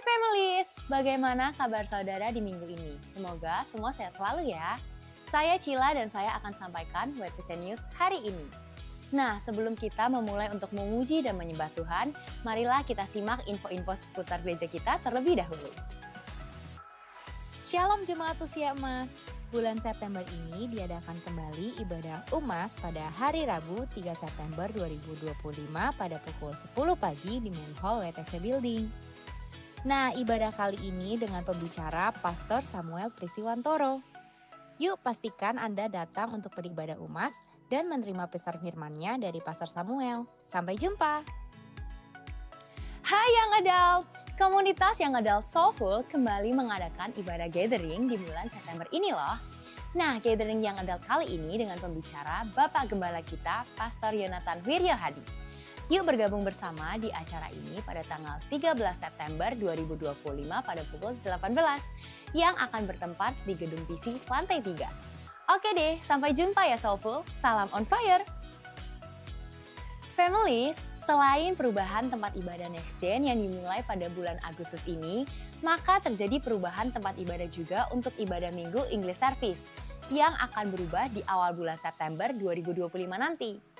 families, bagaimana kabar saudara di minggu ini? Semoga semua sehat selalu ya. Saya Cila dan saya akan sampaikan WTC News hari ini. Nah, sebelum kita memulai untuk memuji dan menyembah Tuhan, marilah kita simak info-info seputar gereja kita terlebih dahulu. Shalom Jemaat Usia Emas. Bulan September ini diadakan kembali ibadah UMAS pada hari Rabu 3 September 2025 pada pukul 10 pagi di Main Hall WTC Building. Nah, ibadah kali ini dengan pembicara Pastor Samuel Trisiwantoro. Yuk pastikan Anda datang untuk beribadah UMAS dan menerima pesan firman-Nya dari Pastor Samuel. Sampai jumpa! Hai Young Adult! Komunitas Young Adult Soulful kembali mengadakan ibadah gathering di bulan September ini loh. Nah, gathering Young Adult kali ini dengan pembicara Bapak Gembala kita, Pastor Yonatan Wiryo Hadi. Yuk bergabung bersama di acara ini pada tanggal 13 September 2025 pada pukul 18 yang akan bertempat di Gedung TC lantai 3. Oke deh, sampai jumpa ya Soulful. Salam on fire! Families, selain perubahan tempat ibadah Next Gen yang dimulai pada bulan Agustus ini, maka terjadi perubahan tempat ibadah juga untuk ibadah Minggu English Service yang akan berubah di awal bulan September 2025 nanti.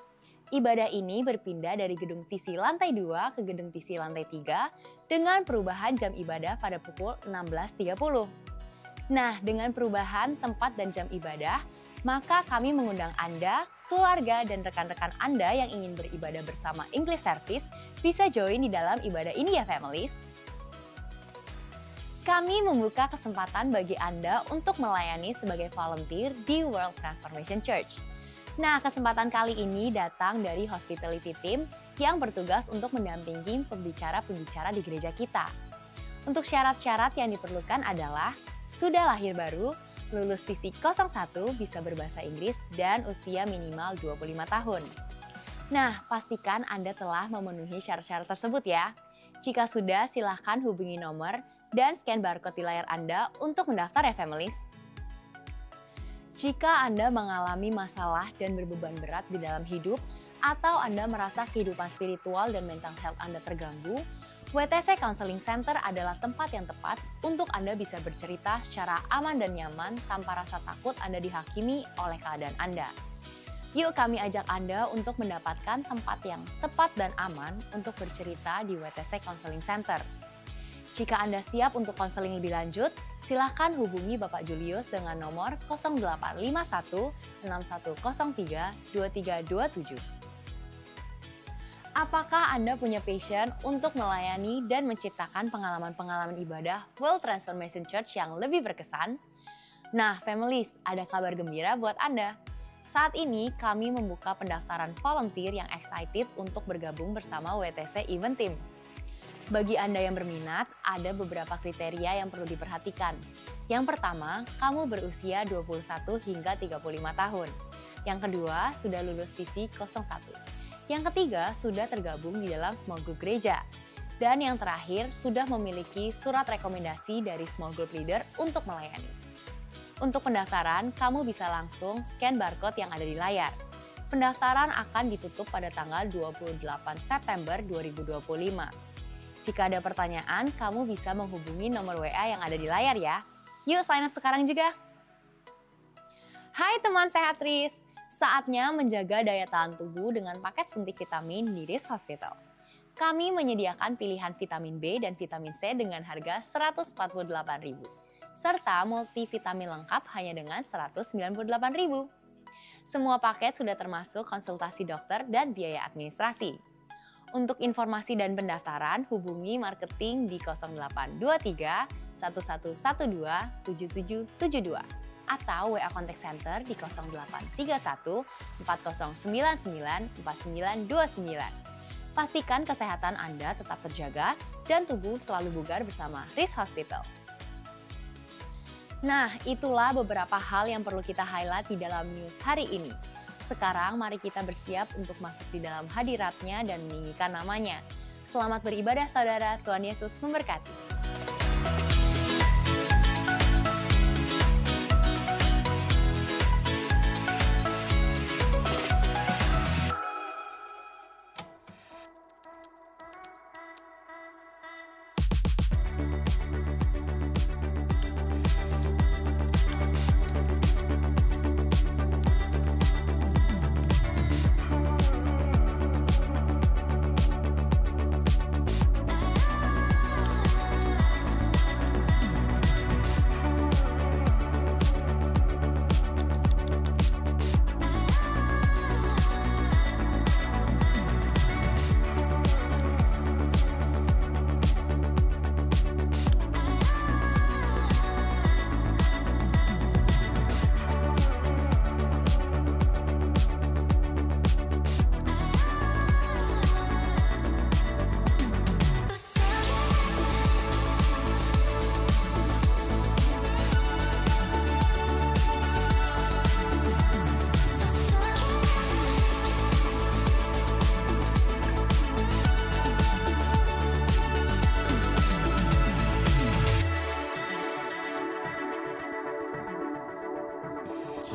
Ibadah ini berpindah dari gedung TC lantai 2 ke gedung TC lantai 3 dengan perubahan jam ibadah pada pukul 16.30. Nah, dengan perubahan tempat dan jam ibadah, maka kami mengundang Anda, keluarga, dan rekan-rekan Anda yang ingin beribadah bersama English Service bisa join di dalam ibadah ini ya families. Kami membuka kesempatan bagi Anda untuk melayani sebagai volunteer di World Transformation Church. Nah, kesempatan kali ini datang dari hospitality team yang bertugas untuk mendampingi pembicara-pembicara di gereja kita. Untuk syarat-syarat yang diperlukan adalah sudah lahir baru, lulus TC 01 bisa berbahasa Inggris dan usia minimal 25 tahun. Nah, pastikan Anda telah memenuhi syarat-syarat tersebut ya. Jika sudah, silahkan hubungi nomor dan scan barcode di layar Anda untuk mendaftar ya families. Jika Anda mengalami masalah dan berbeban berat di dalam hidup, atau Anda merasa kehidupan spiritual dan mental health Anda terganggu, WTC Counseling Center adalah tempat yang tepat untuk Anda bisa bercerita secara aman dan nyaman tanpa rasa takut Anda dihakimi oleh keadaan Anda. Yuk kami ajak Anda untuk mendapatkan tempat yang tepat dan aman untuk bercerita di WTC Counseling Center. Jika Anda siap untuk konseling lebih lanjut, silakan hubungi Bapak Julius dengan nomor 0851 6103 2327. Apakah Anda punya passion untuk melayani dan menciptakan pengalaman-pengalaman ibadah World Transformation Church yang lebih berkesan? Nah, families, ada kabar gembira buat Anda. Saat ini kami membuka pendaftaran volunteer yang excited untuk bergabung bersama WTC Event Team. Bagi Anda yang berminat, ada beberapa kriteria yang perlu diperhatikan. Yang pertama, kamu berusia 21 hingga 35 tahun. Yang kedua, sudah lulus TC 01. Yang ketiga, sudah tergabung di dalam small group gereja. Dan yang terakhir, sudah memiliki surat rekomendasi dari small group leader untuk melayani. Untuk pendaftaran, kamu bisa langsung scan barcode yang ada di layar. Pendaftaran akan ditutup pada tanggal 28 September 2025. Jika ada pertanyaan, kamu bisa menghubungi nomor WA yang ada di layar ya. Yuk sign up sekarang juga. Hai teman sehatris, saatnya menjaga daya tahan tubuh dengan paket suntik vitamin di RIS Hospital. Kami menyediakan pilihan vitamin B dan vitamin C dengan harga Rp148.000, serta multivitamin lengkap hanya dengan Rp198.000. Semua paket sudah termasuk konsultasi dokter dan biaya administrasi. Untuk informasi dan pendaftaran, hubungi marketing di 0823 1112 7772 atau WA Contact Center di 0831 4099 4929. Pastikan kesehatan Anda tetap terjaga dan tubuh selalu bugar bersama RIS Hospital. Nah, itulah beberapa hal yang perlu kita highlight di dalam news hari ini. Sekarang mari kita bersiap untuk masuk di dalam hadirat-Nya dan meninggikan namanya. Selamat beribadah saudara, Tuhan Yesus memberkati.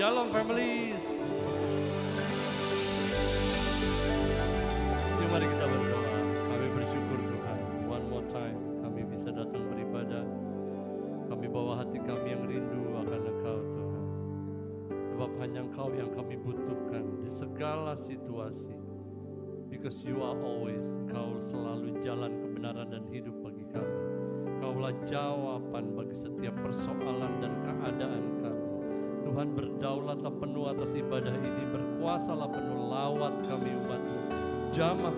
Shalom families. Mari kita berdoa. Kami bersyukur Tuhan, one more time kami bisa datang beribadah. Kami bawa hati kami yang rindu akan Engkau Tuhan. Sebab hanya Engkau yang kami butuhkan di segala situasi. Because you are always, Engkau selalu jalan kebenaran dan hidup bagi kami. Engkaulah jawaban bagi setiap persoalan dan keadaan kami. Tuhan, berdaulatlah penuh atas ibadah ini, berkuasalah penuh, lawat kami umat-Mu. Jamah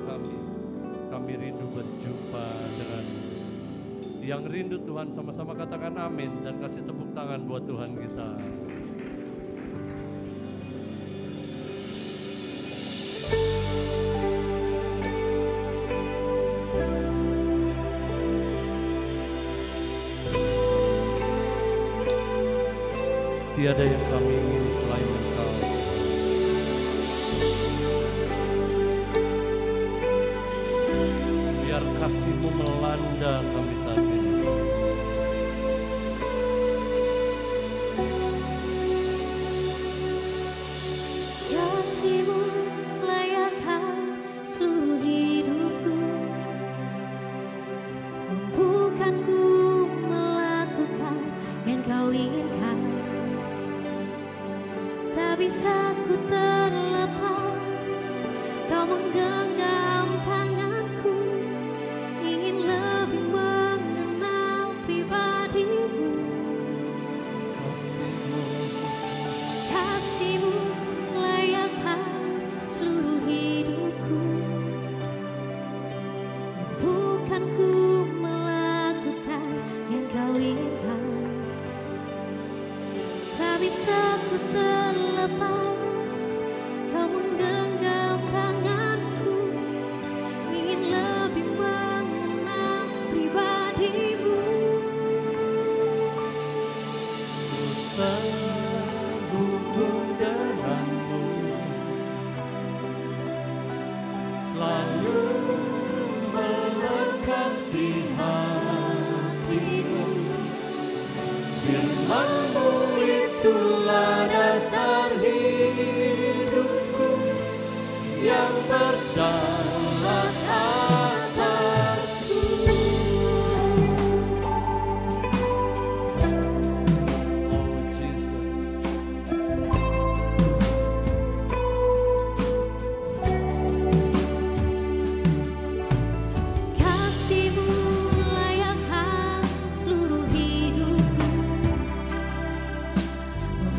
kami rindu berjumpa dengan yang rindu Tuhan. Sama-sama katakan amin dan kasih tepuk tangan buat Tuhan kita. Tiada yang kami ingin selain Engkau. Kasih-Mu melanda kami saat ini. Kasih-Mu layakkan seluruh hidupku, mampukanku melakukan yang Kau inginkan. Tak bisa ku terlepas, Kau menggenggam tanganku, ingin lebih mengenal pribadi-Mu. Kasih-Mu layakkan seluruh hidupku, bukan ku melakukan yang Kau inginkan. Tak bisa ku terlepas, Kau menggenggam tanganku, ingin lebih mengenal pribadi-Mu. Terhubung denganmu, selalu melekat di hatiku. Firman-Mu itulah dasar hidupku yang berdaulat atasku. Oh Jesus. Kasih-Mu layakkan seluruh hidupku,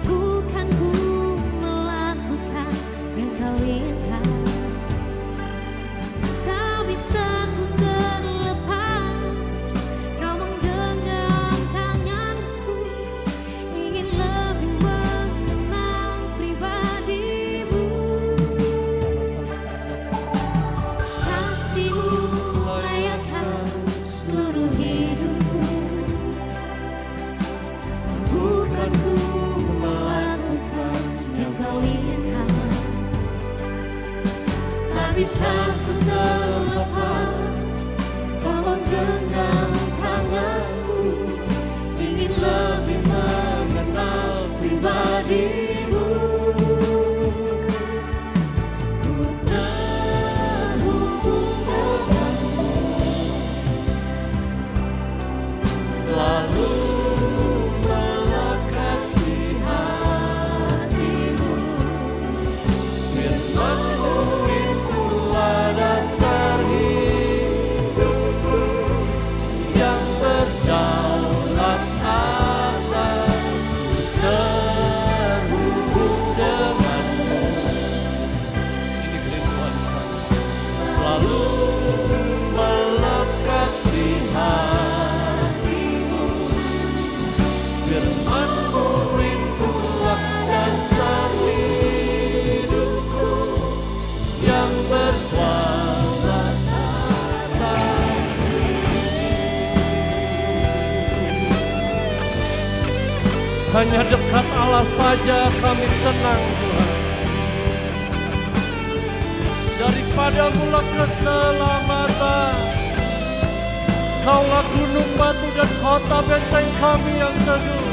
bukan ku melakukan yang Kau inginkan. Tak bisa ku terlepas, Kau menggenggam tanganku, ingin lebih mengenal pribadi-Mu. Kasih-Mu layakkan seluruh hidupku, bukan ku melakukan yang Kau inginkan. Tak bisa ku terlepas, Kau menggenggam tanganku, ingin lebih mengenal pribadi-Mu. Ku terhubung denganmu, selalu melekat di hatimu. Firman-Mu itulah dasar hidupku yang berdaulat atas. Terhubung denganmu, ini kerinduan kami, selalu melekat di hatimu. Firman-Mu itulah dasar hidupku yang berdaulat atasku. Hanya dekat Allah saja kami tenang Tuhan. Daripada mula keselamatan, Kaulah gunung batu dan kota benteng kami yang teguh.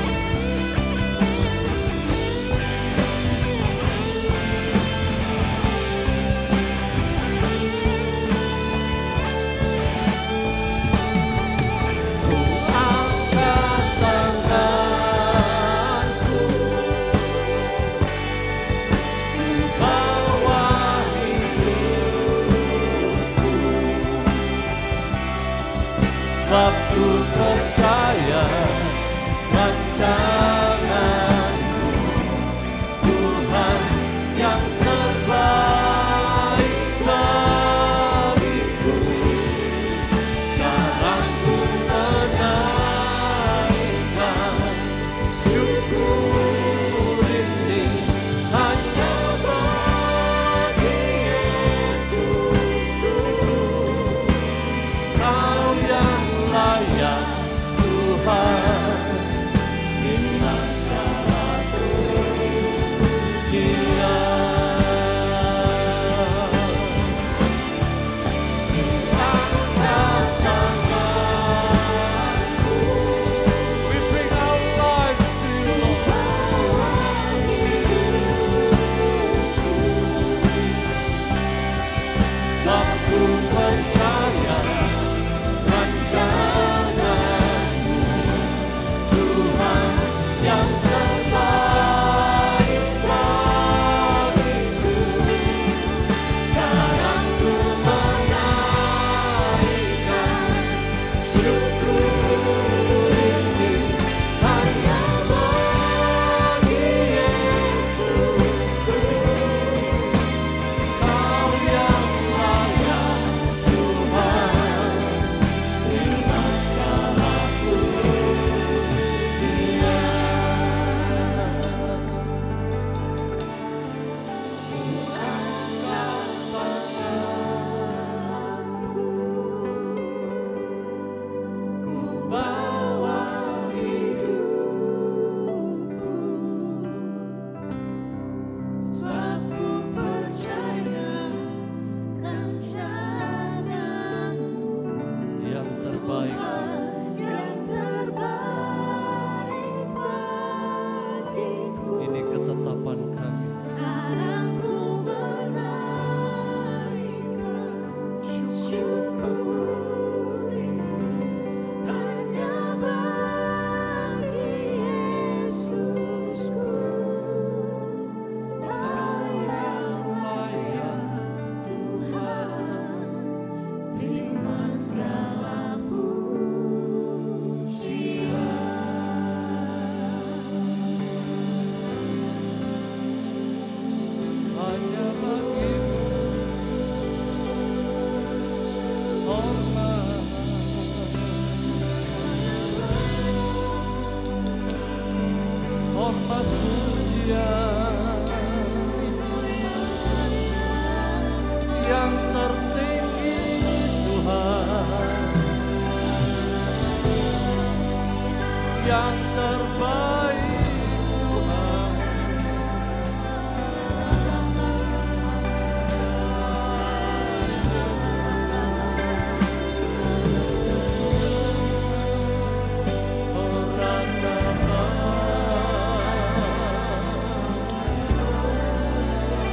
yang terbaik Tuhan.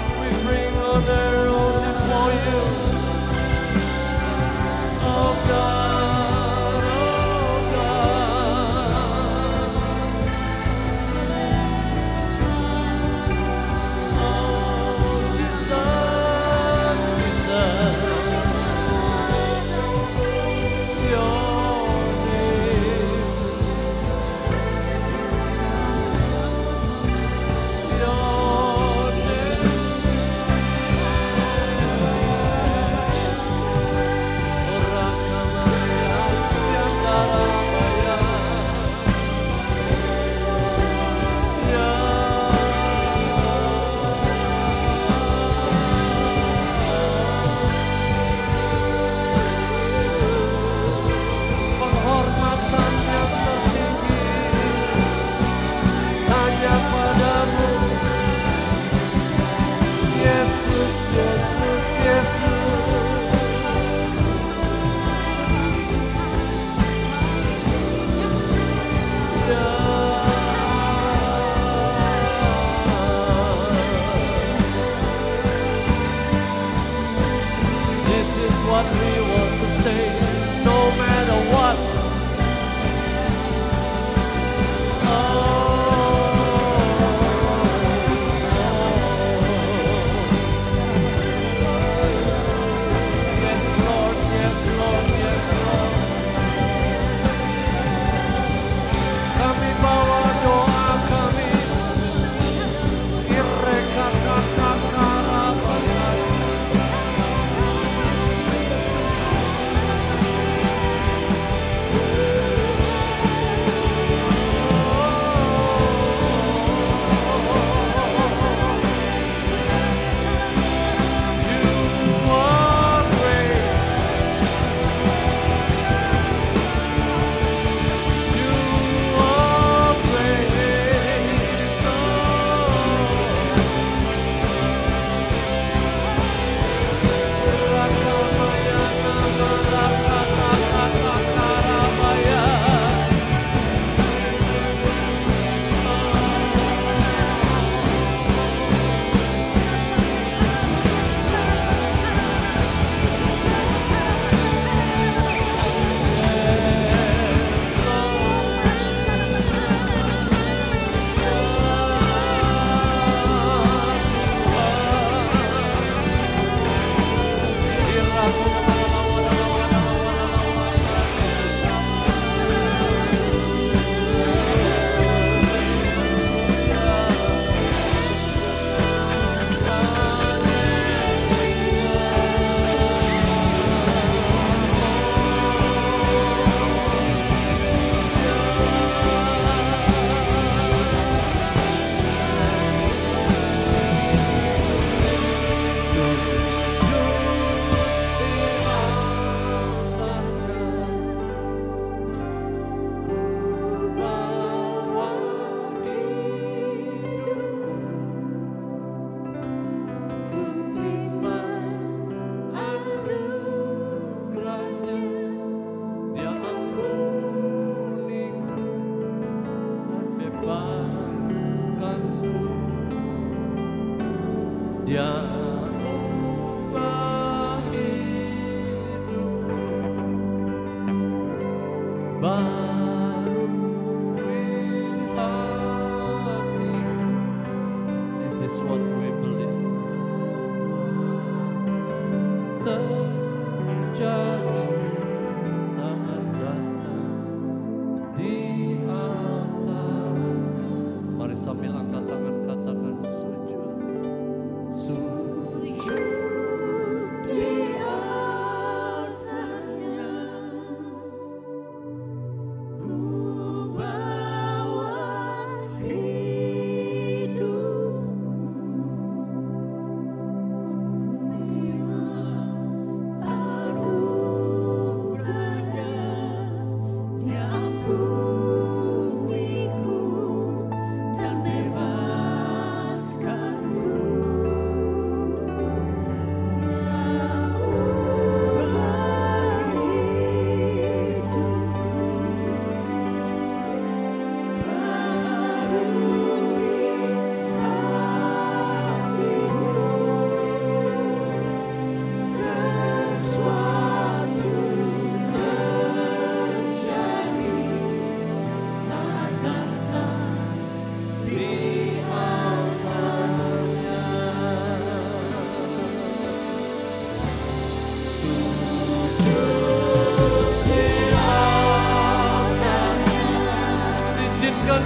We bring honor only for you, oh God, oh God.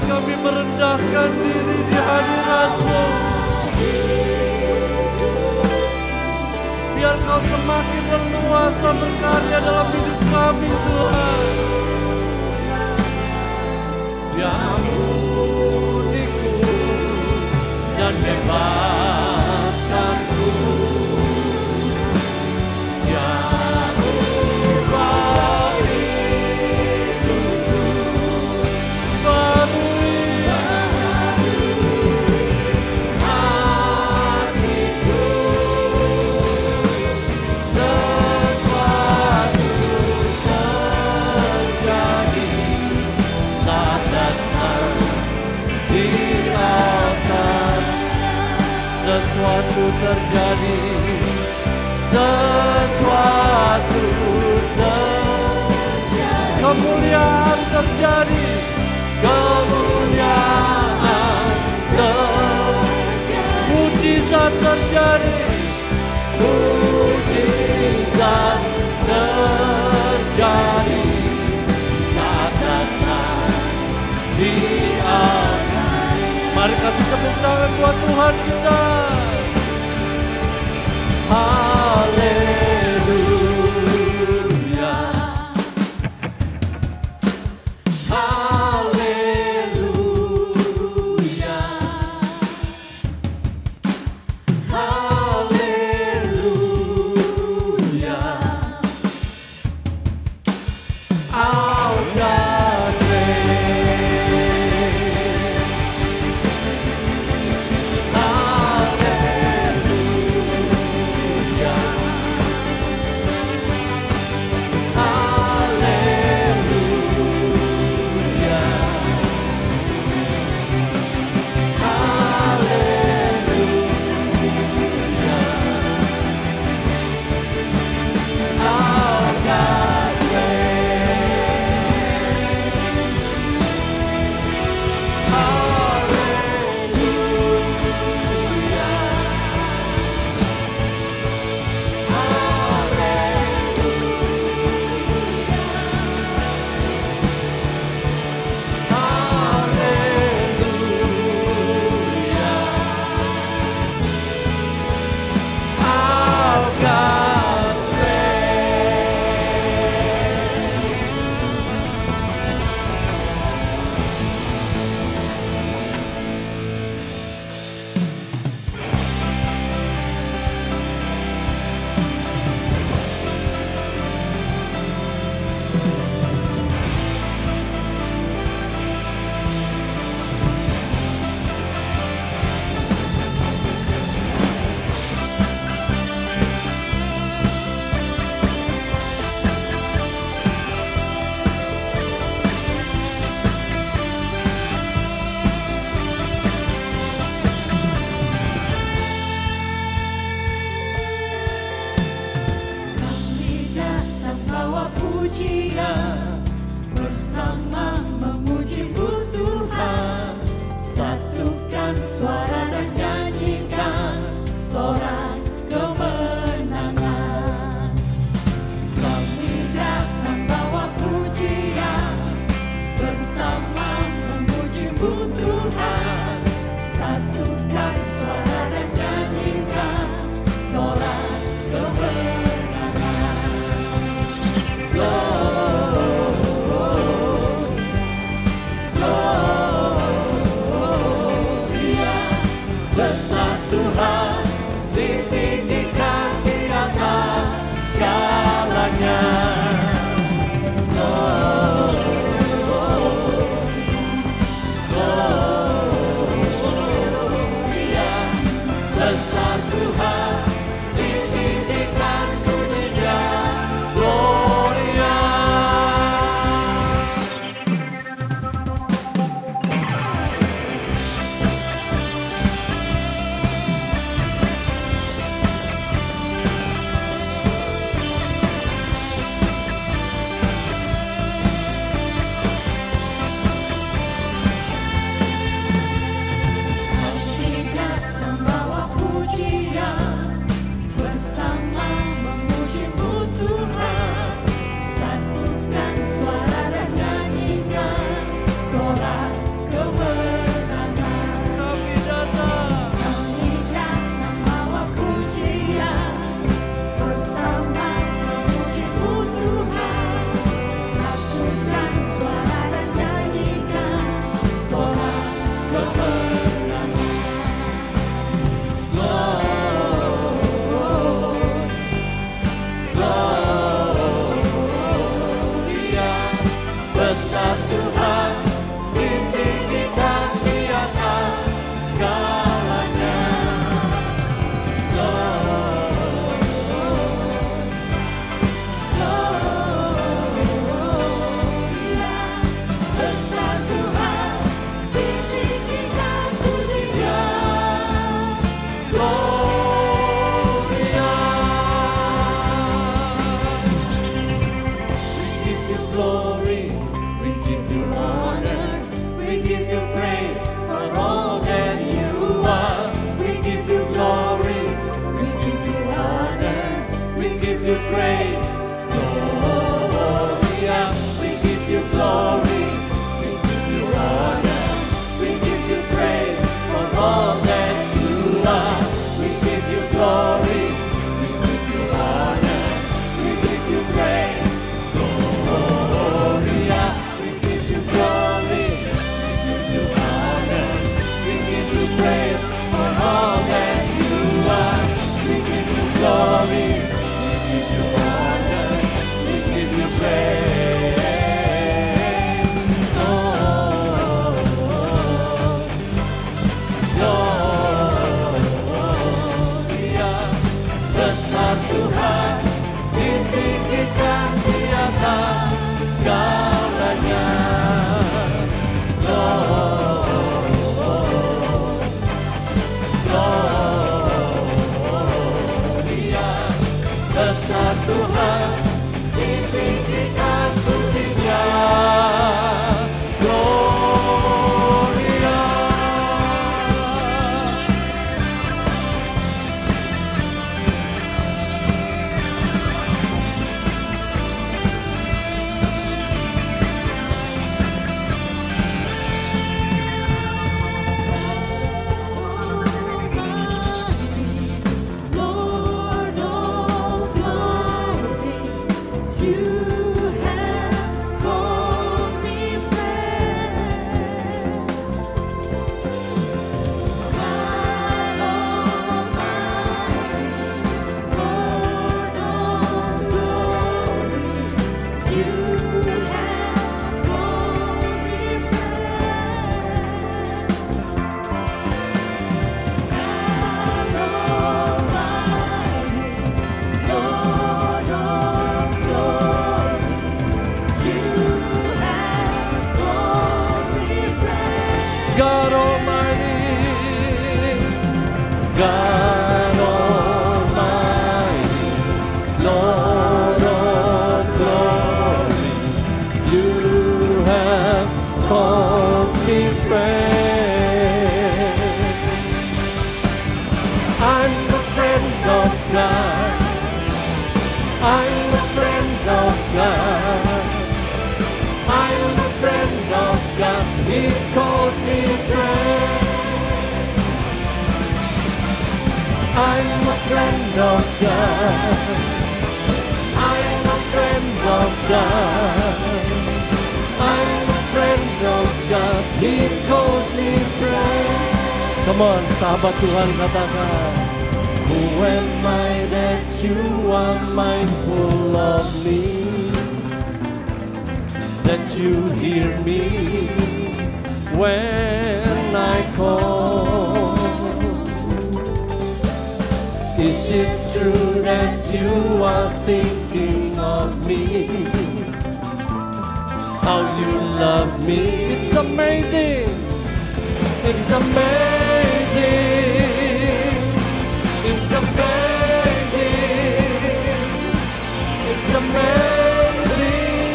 kami merendahkan diri di hadirat-Mu. Biar Kau semakin berkuasa berkarya dalam hidup kami Tuhan. Yang uniku dan bebaskanku. Yang ubah hidupku barui hatiku. Sesuatu terjadi saat datang di altar. Sesuatu terjadi, sesuatu terjadi, kemuliaan terjadi, kemuliaan terjadi, mujizat terjadi, mujizat terjadi saat datang di altar. Mari kasih tepuk tangan buat Tuhan kita. Haleluya, haleluya, haleluya. Our God reigns. Haleluya. friend of God. I'm a friend of God. I'm a friend of God. He calls me friend. Come on, sahabat Tuhan, katakan. Who am I that you are mindful of me? That you hear me when I call. Is it true that you are thinking of me? How you love me? It's amazing. It's amazing. It's amazing. It's amazing.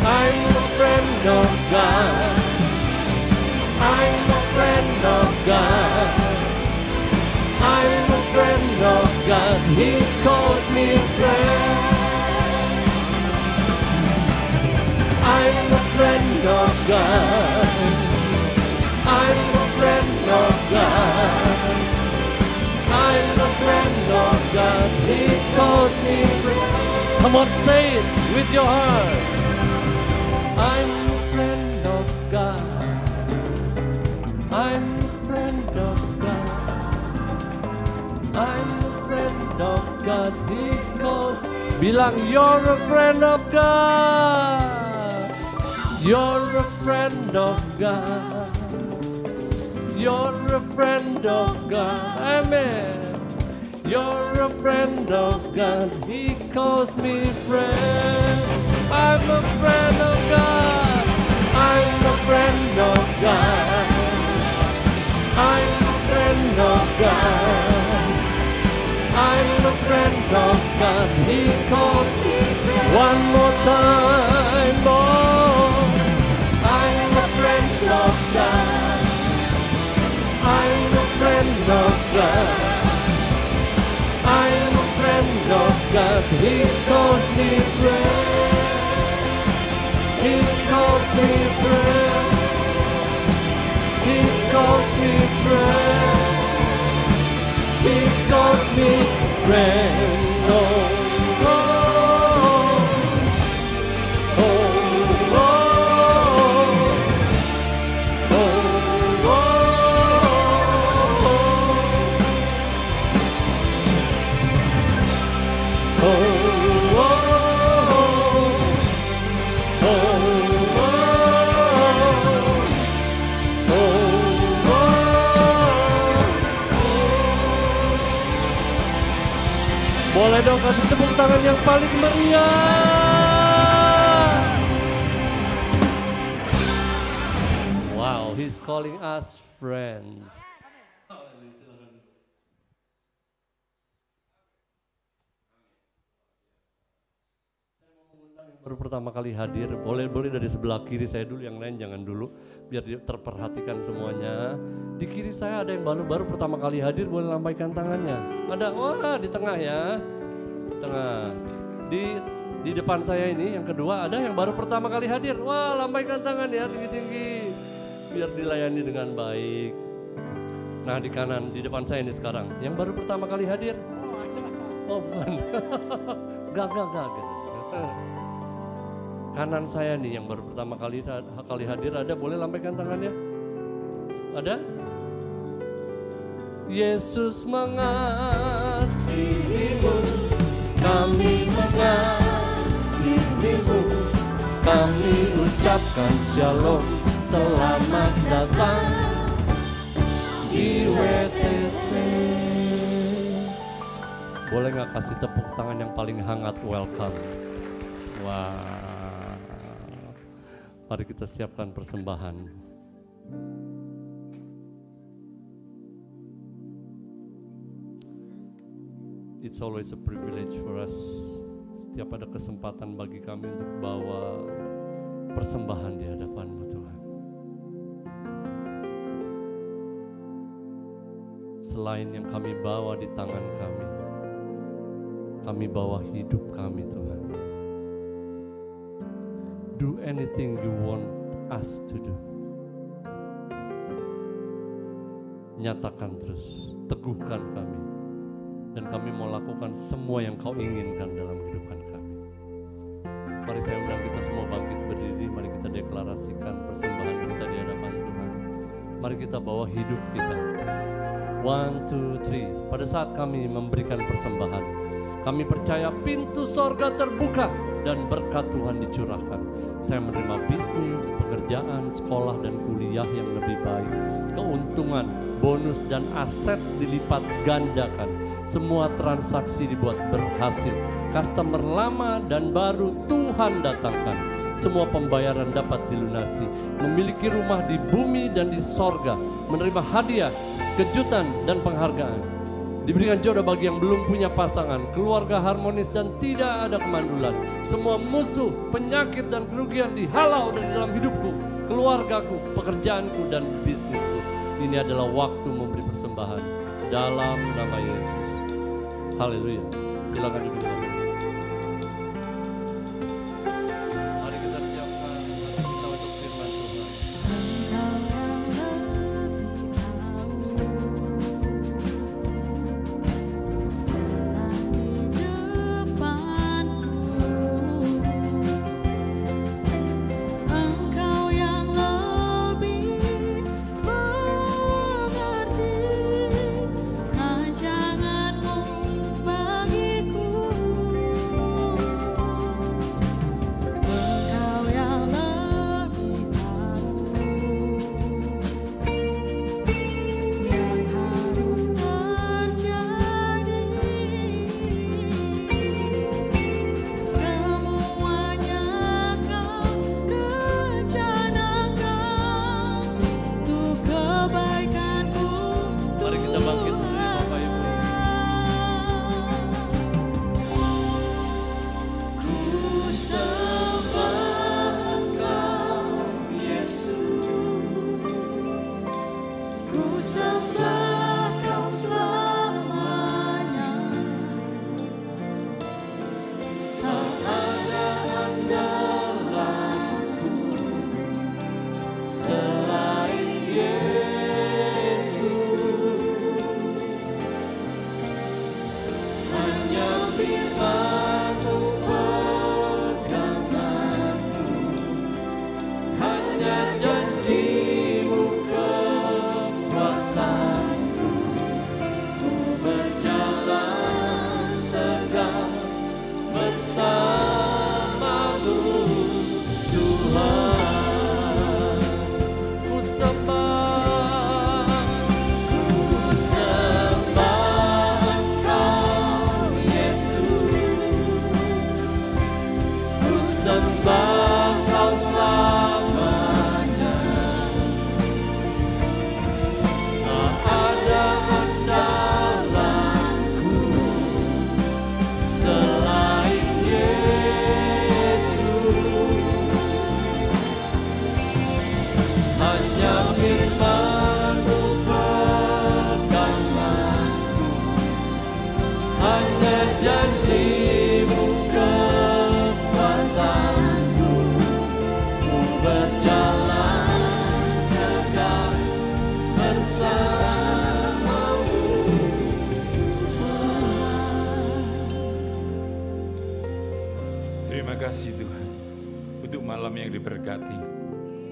I'm a friend of God. I'm a friend of God. I'm a friend of God. He calls me friend. I'm a friend of God. I'm a friend of God. I'm a friend of God. He calls me friend. Come on, say it with your heart. I'm a friend of God. I'm a friend of God. I'm a friend of God. He calls. Bilang, you're a friend of God. You're a friend of God. You're a friend of God. Amen. You're a friend of God. He calls me friend. I'm a friend of God. I'm a friend of God. I'm a friend of God. I'm a friend of God. He calls me friend. One more time, oh. I'm a friend of God. I'm a friend of God. I'm a friend of God. He calls me friend. He calls me friend. He calls me friend. He calls me friend. Oh, oh, oh, oh, oh, oh, oh, boleh dong kasih tepuk tangan yang paling meriah. Wow, he's calling us friends. Baru pertama kali hadir, boleh dari sebelah kiri saya dulu, yang lain jangan dulu, biar terperhatikan semuanya. Di kiri saya ada yang baru pertama kali hadir, boleh lambaikan tangannya. Ada, wah di tengah ya, tengah. Di depan saya ini yang kedua ada yang baru pertama kali hadir, wah lambaikan tangan ya tinggi-tinggi, biar dilayani dengan baik. Nah di kanan, di depan saya ini sekarang, yang baru pertama kali hadir. Oh bukan, gak gitu. Kanan saya nih yang baru pertama kali hadir ada, boleh lambaikan tangannya? Ada? Yesus mengasihimu, kami mengasihimu, kami ucapkan shalom, selamat datang di WTC. Boleh nggak kasih tepuk tangan yang paling hangat, welcome. Wah. Mari kita siapkan persembahan. It's always a privilege for us. Setiap ada kesempatan bagi kami untuk bawa persembahan di hadapan-Mu Tuhan. Selain yang kami bawa di tangan kami bawa hidup kami Tuhan. Do anything you want us to do. Nyatakan terus teguhkan kami. Dan kami mau lakukan semua yang Kau inginkan dalam kehidupan kami. Mari saya undang kita semua bangkit berdiri, mari kita deklarasikan persembahan kita di hadapan Tuhan. Mari kita bawa hidup kita. 1, 2, 3. Pada saat kami memberikan persembahan, kami percaya pintu sorga terbuka dan berkat Tuhan dicurahkan. Saya menerima bisnis, pekerjaan, sekolah, dan kuliah yang lebih baik. Keuntungan, bonus, dan aset dilipat gandakan. Semua transaksi dibuat berhasil. Customer lama dan baru Tuhan datangkan. Semua pembayaran dapat dilunasi. Memiliki rumah di bumi dan di sorga. Menerima hadiah, kejutan, dan penghargaan. Diberikan jodoh bagi yang belum punya pasangan, keluarga harmonis dan tidak ada kemandulan. Semua musuh, penyakit dan kerugian dihalau dari dalam hidupku, keluargaku, pekerjaanku dan bisnisku. Ini adalah waktu memberi persembahan dalam nama Yesus. Haleluya. Silakan duduk. Mari kita siapkan hati kita untuk firman Tuhan.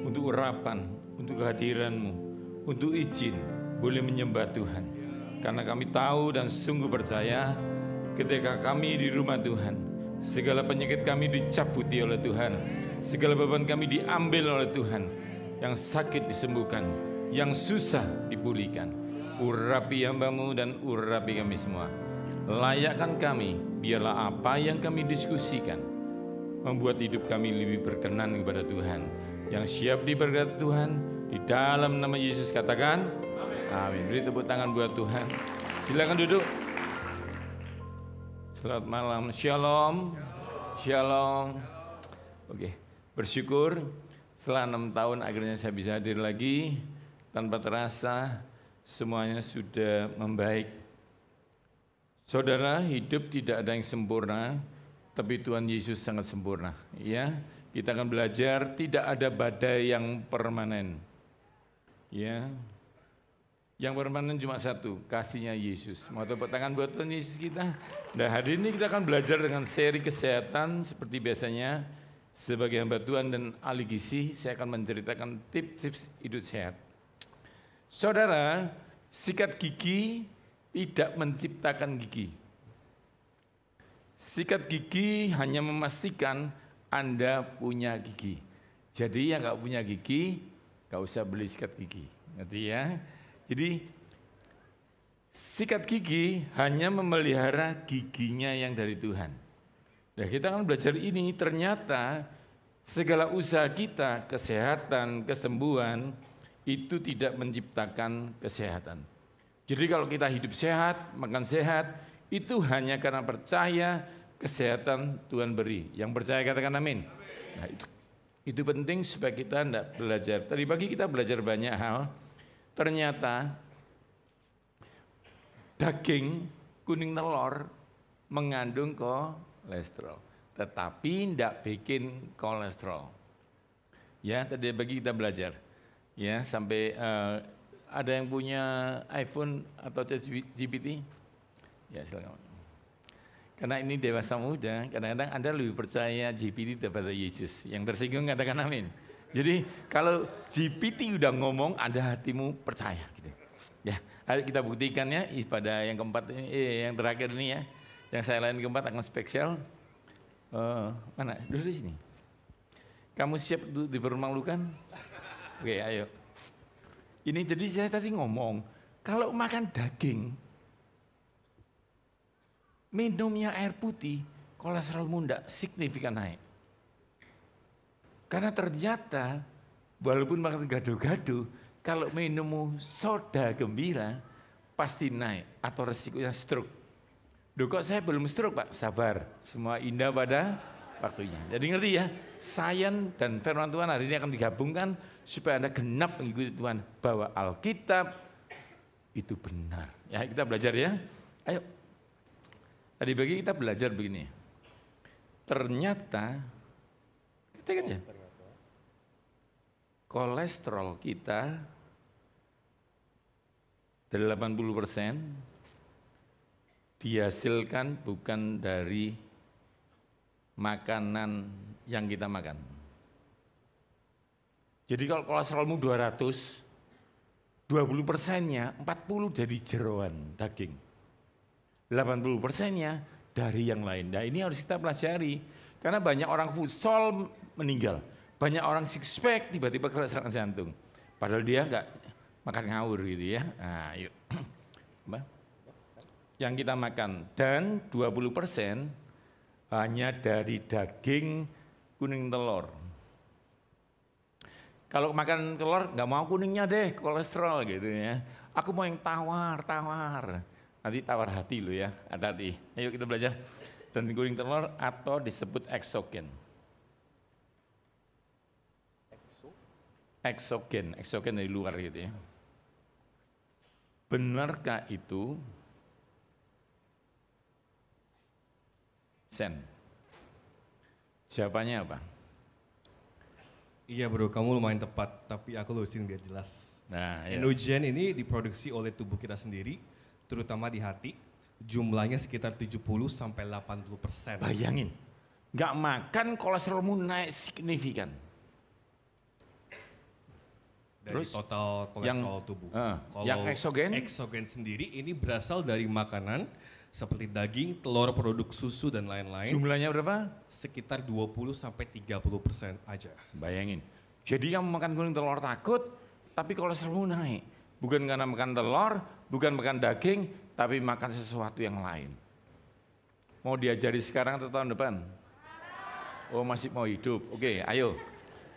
Untuk urapan, untuk kehadiran-Mu, untuk izin boleh menyembah Tuhan. Karena kami tahu dan sungguh percaya ketika kami di rumah Tuhan, segala penyakit kami dicabuti oleh Tuhan, segala beban kami diambil oleh Tuhan, yang sakit disembuhkan, yang susah dipulihkan. Urapi hamba-Mu dan urapi kami semua. Layakkan kami, biarlah apa yang kami diskusikan membuat hidup kami lebih berkenan kepada Tuhan. Yang siap diberkati Tuhan, di dalam nama Yesus katakan amin. Beri tepuk tangan buat Tuhan. Silakan duduk. Selamat malam, shalom. Shalom. Oke, bersyukur setelah 6 tahun akhirnya saya bisa hadir lagi. Tanpa terasa semuanya sudah membaik. Saudara, hidup tidak ada yang sempurna, tapi Tuhan Yesus sangat sempurna. Ya, kita akan belajar tidak ada badai yang permanen. Ya, Yang permanen cuma satu, kasihnya Yesus. Mau tepuk tangan buat Tuhan Yesus kita. Nah, hari ini kita akan belajar dengan seri kesehatan seperti biasanya. Sebagai hamba Tuhan dan ahli gizi, saya akan menceritakan tips-tips hidup sehat. Saudara, sikat gigi tidak menciptakan gigi. Sikat gigi hanya memastikan Anda punya gigi. Jadi yang nggak punya gigi, nggak usah beli sikat gigi. Ngerti ya? Jadi sikat gigi hanya memelihara giginya yang dari Tuhan. Nah, kita akan belajar ini, ternyata segala usaha kita, kesehatan, kesembuhan, itu tidak menciptakan kesehatan. Jadi kalau kita hidup sehat, makan sehat, itu hanya karena percaya kesehatan Tuhan beri. Yang percaya katakan amin. Nah, itu penting supaya kita tidak belajar. Tadi pagi kita belajar banyak hal, ternyata daging, kuning telur mengandung kolesterol, tetapi tidak bikin kolesterol. Ya, tadi pagi kita belajar. Ya, sampai ada yang punya iPhone atau ChatGPT? Ya, silakan. Karena ini dewasa muda, kadang-kadang Anda lebih percaya GPT daripada Yesus. Yang tersinggung katakan amin. Jadi kalau GPT udah ngomong, Anda hatimu percaya gitu. Ya, ayo kita buktikan ya pada yang keempat ini, yang terakhir ini ya. Yang saya lain keempat akan spesial. Mana? Duduk di sini. Kamu siap dipermalukan? Oke, ayo. Ini jadi saya tadi ngomong, kalau makan daging, minumnya air putih, kolesterolmu tidak signifikan naik. Karena ternyata, walaupun makan gado-gado, kalau minummu soda gembira, pasti naik atau resikonya stroke. Duh, kok saya belum stroke Pak? Sabar, semua indah pada waktunya. Jadi ngerti ya, sains dan firman Tuhan hari ini akan digabungkan supaya Anda genap mengikuti Tuhan bahwa Alkitab itu benar. Ya, kita belajar ya. Ayo. Tadi bagi kita belajar begini. Ternyata kita ingat ya, kolesterol kita 80% dihasilkan bukan dari makanan yang kita makan. Jadi kalau kolesterolmu 200, 20%-nya 40 dari jeroan daging. 80%-nya dari yang lain. Nah, ini harus kita pelajari. Karena banyak orang futsal meninggal. Banyak orang six pack tiba-tiba kena serangan jantung. Padahal dia enggak makan ngawur gitu ya. Nah, yuk. Yang kita makan, dan 20% hanya dari daging kuning telur. Kalau makan telur nggak mau kuningnya deh, kolesterol gitu ya. Aku mau yang tawar. Nanti tawar hati lo ya, hati-hati. Ayo kita belajar. Dan kuning telur atau disebut eksogen. Eksogen dari luar gitu ya. Benarkah itu? Sen. Jawabannya apa? Iya bro, kamu lumayan tepat, tapi aku lurusin biar jelas. Nah, Enogen ini diproduksi oleh tubuh kita sendiri, terutama di hati. Jumlahnya sekitar 70-80%. Bayangin, nggak makan kolesterolmu naik signifikan. Dari Terus, total kolesterol tubuh. Yang eksogen? Eksogen sendiri ini berasal dari makanan seperti daging, telur, produk susu, dan lain-lain. Jumlahnya berapa? Sekitar 20-30% aja. Bayangin, jadi kamu makan kuning telur takut, tapi kolesterolmu naik. Bukan karena makan telur, bukan makan daging, tapi makan sesuatu yang lain. Mau diajari sekarang atau tahun depan? Oh, masih mau hidup, oke, ayo.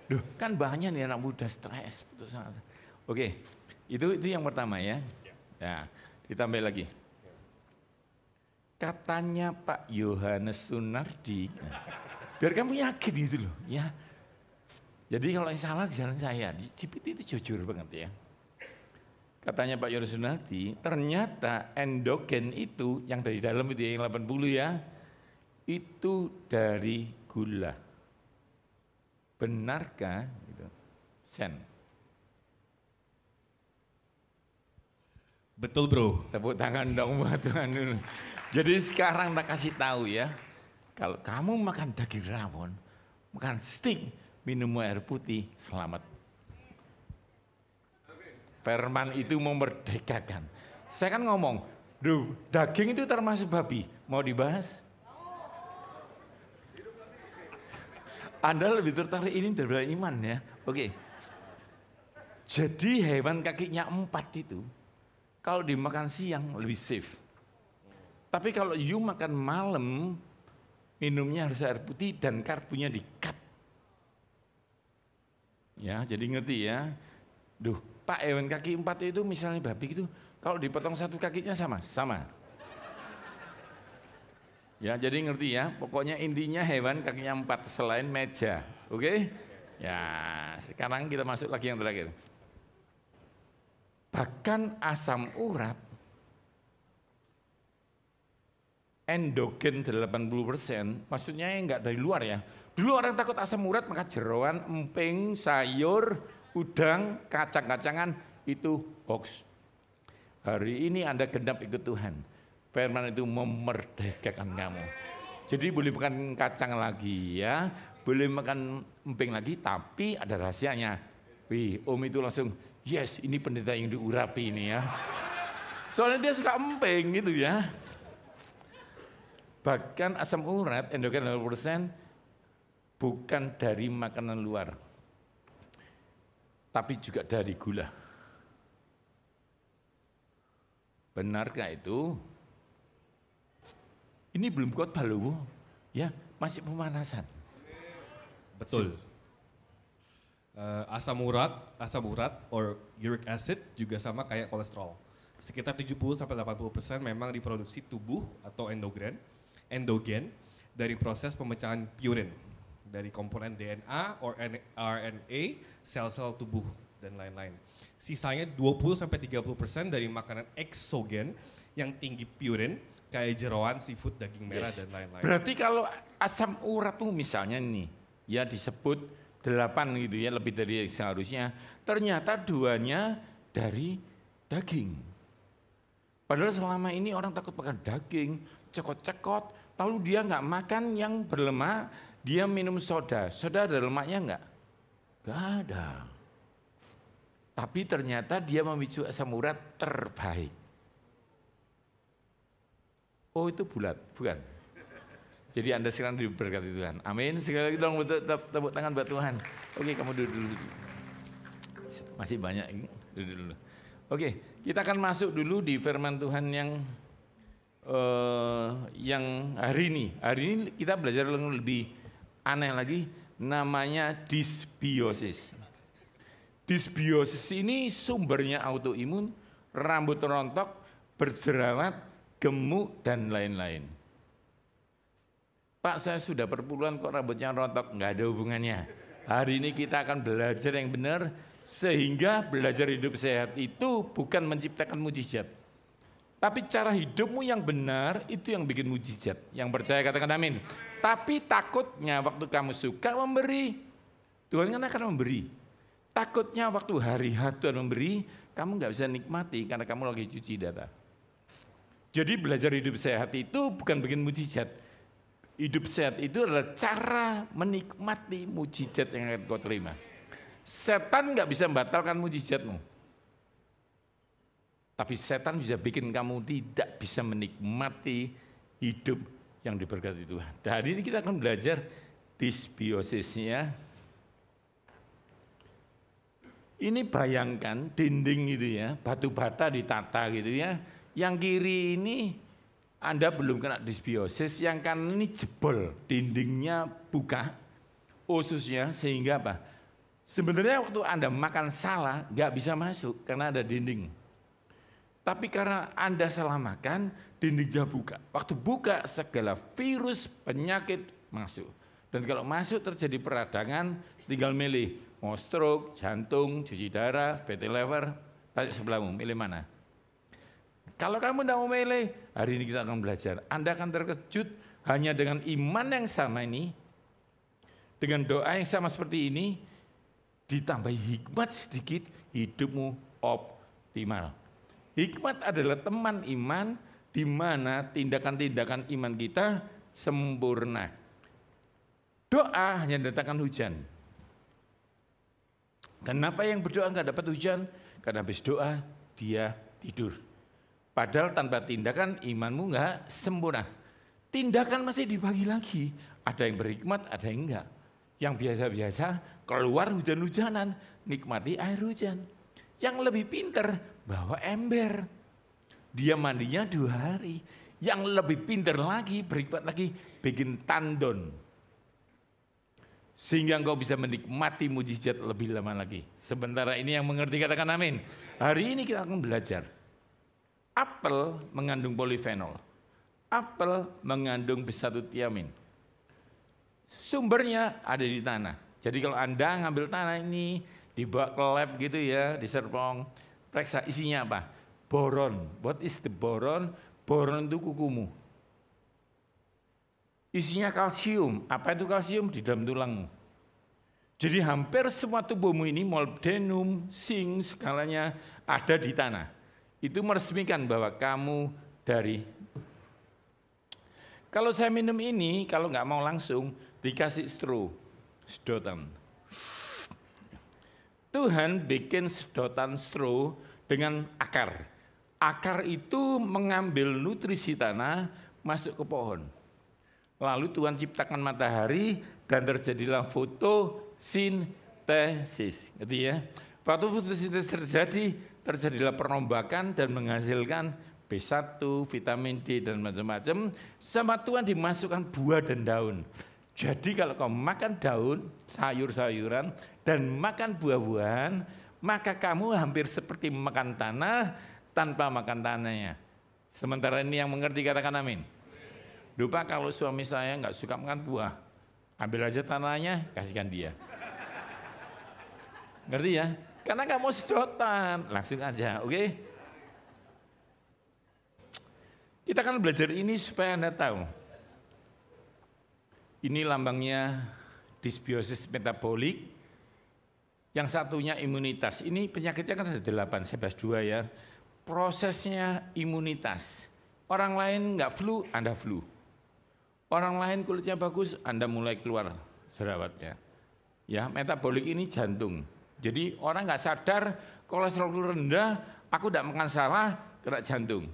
Duh, kan banyak nih anak muda stres. Oke, itu yang pertama ya. Nah, ditambah lagi. Katanya Pak Yohanes Sunardi, biar kamu yakin gitu loh ya. Jadi kalau yang salah di jalan saya, GPT itu jujur banget ya. Katanya Pak Yohanes Sunardi, ternyata endogen itu yang dari dalam itu yang 80 ya, itu dari gula. Benarkah? Gitu. Sen. Betul bro. Tepuk tangan dong buat Tuhan dulu. Jadi sekarang tak kasih tahu ya, kalau kamu makan daging rawon, makan steak, minum air putih, selamat. Firman itu memerdekakan. Saya kan ngomong, duh, daging itu termasuk babi. Mau dibahas? Anda lebih tertarik ini daripada iman ya. Oke. Jadi hewan kakinya 4 itu, kalau dimakan siang lebih safe. Tapi kalau you makan malam, minumnya harus air putih dan karbonya di-cut. Ya, jadi ngerti ya. Duh, Pak, hewan kaki 4 itu misalnya babi itu, kalau dipotong satu kakinya sama. Ya, jadi ngerti ya. Pokoknya intinya hewan kakinya 4 selain meja. Oke? Ya, sekarang kita masuk lagi yang terakhir. Bahkan asam urat endogen 80%, maksudnya enggak dari luar ya. Dulu orang takut asam urat maka jeroan, emping, sayur, udang, kacang-kacangan itu hoax. Hari ini Anda genap ikut Tuhan. Firman itu memerdekakan kamu. Jadi boleh makan kacang lagi ya, boleh makan emping lagi, tapi ada rahasianya. Wih, Om itu langsung, yes, ini pendeta yang diurapi ini ya. Soalnya dia suka emping gitu ya. Bahkan asam urat endogen 80% bukan dari makanan luar, tapi juga dari gula. Benarkah itu? Ini belum khotbah loh, ya masih pemanasan. Betul. Asam urat or uric acid juga sama kayak kolesterol. Sekitar 70-80% memang diproduksi tubuh atau endogen dari proses pemecahan purin dari komponen DNA or RNA, sel-sel tubuh dan lain-lain. Sisanya 20-30% dari makanan eksogen yang tinggi purin kayak jeroan, seafood, daging merah dan lain-lain. Berarti kalau asam urat tuh misalnya nih ya disebut 8 gitu ya, lebih dari seharusnya, ternyata 2-nya dari daging. Padahal selama ini orang takut makan daging, cekot-cekot, lalu dia nggak makan yang berlemak, dia minum soda. Soda ada lemaknya nggak? Nggak ada. Tapi ternyata dia memicu asam urat terbaik. Oh itu bulat, bukan? Jadi Anda sekarang diberkati Tuhan. Amin. Sekali lagi dong tepuk tangan buat Tuhan. Oke, kamu duduk dulu. Masih banyak ini. Duduk dulu. Oke, kita akan masuk dulu di firman Tuhan yang hari ini. Hari ini kita belajar lebih aneh lagi, namanya dysbiosis. Dysbiosis ini sumbernya autoimun, rambut rontok, berjerawat, gemuk dan lain-lain. Pak, saya sudah perpuluhan kok rambutnya rontok, nggak ada hubungannya. Hari ini kita akan belajar yang benar, sehingga belajar hidup sehat itu bukan menciptakan mujizat. Tapi cara hidupmu yang benar itu yang bikin mujizat. Yang percaya katakan amin. Tapi takutnya waktu kamu suka memberi, Tuhan kan akan memberi. Takutnya waktu hari H Tuhan memberi, kamu nggak bisa nikmati karena kamu lagi cuci darah. Jadi belajar hidup sehat itu bukan bikin mujizat. Hidup sehat itu adalah cara menikmati mujizat yang akan kau terima. Setan nggak bisa membatalkan mujizatmu. Tapi setan bisa bikin kamu tidak bisa menikmati hidup yang diberkati Tuhan. Hari ini kita akan belajar dysbiosisnya. Ini bayangkan dinding gitu ya, batu bata ditata gitu ya. Yang kiri ini Anda belum kena dysbiosis, yang kanan ini jebol, dindingnya buka, ususnya sehingga apa? Sebenarnya waktu Anda makan salah nggak bisa masuk karena ada dinding. Tapi karena Anda salah makan, dindingnya buka. Waktu buka segala virus, penyakit masuk. Dan kalau masuk terjadi peradangan, tinggal milih mau stroke, jantung, cuci darah, fatty liver, tanya sebelahmu, milih mana? Kalau kamu tidak mau milih, hari ini kita akan belajar. Anda akan terkejut hanya dengan iman yang sama ini, dengan doa yang sama seperti ini, ditambah hikmat sedikit, hidupmu optimal. Hikmat adalah teman iman di mana tindakan-tindakan iman kita sempurna. Doa hanya datangkan hujan. Kenapa yang berdoa nggak dapat hujan? Karena habis doa dia tidur. Padahal tanpa tindakan imanmu nggak sempurna. Tindakan masih dibagi lagi. Ada yang berhikmat, ada yang enggak. Yang biasa-biasa keluar hujan-hujanan, nikmati air hujan. Yang lebih pinter bawa ember. Dia mandinya 2 hari. Yang lebih pinter lagi, berhikmat lagi, bikin tandon. Sehingga engkau bisa menikmati mujizat lebih lama lagi. Sementara ini yang mengerti katakan amin. Hari ini kita akan belajar. Apel mengandung polifenol. Apel mengandung B1-tiamin. Sumbernya ada di tanah. Jadi kalau Anda ngambil tanah ini, dibawa ke lab gitu ya, di Serpong, periksa isinya apa? Boron. What is the boron? Boron itu kukumu. Isinya kalsium. Apa itu kalsium? Di dalam tulangmu. Jadi hampir semua tubuhmu ini, molybdenum, zinc, segalanya ada di tanah. Itu meresmikan bahwa kamu dari... Kalau saya minum ini, kalau nggak mau langsung, dikasih straw, sedotan. Tuhan bikin sedotan straw dengan akar. Akar itu mengambil nutrisi tanah masuk ke pohon. Lalu Tuhan ciptakan matahari dan terjadilah fotosintesis. Gitu ya. Waktu fotosintesis terjadilah perombakan dan menghasilkan B1, vitamin D dan macam-macam. Sama Tuhan dimasukkan buah dan daun. Jadi kalau kau makan daun, sayur-sayuran dan makan buah-buahan, maka kamu hampir seperti makan tanah tanpa makan tanahnya. Sementara ini yang mengerti katakan amin. Lupa kalau suami saya nggak suka makan buah, ambil aja tanahnya, kasihkan dia. Ngerti ya? Karena nggak mau sedotan, langsung aja, oke? Kita akan belajar ini supaya Anda tahu. Ini lambangnya dysbiosis metabolik, yang satunya imunitas. Ini penyakitnya kan ada 8, saya bahas 2 ya. Prosesnya imunitas. Orang lain nggak flu, Anda flu. Orang lain kulitnya bagus, Anda mulai keluar jerawatnya. Ya, metabolik ini jantung. Jadi orang nggak sadar kolesterol rendah, aku tidak makan salah, kena jantung.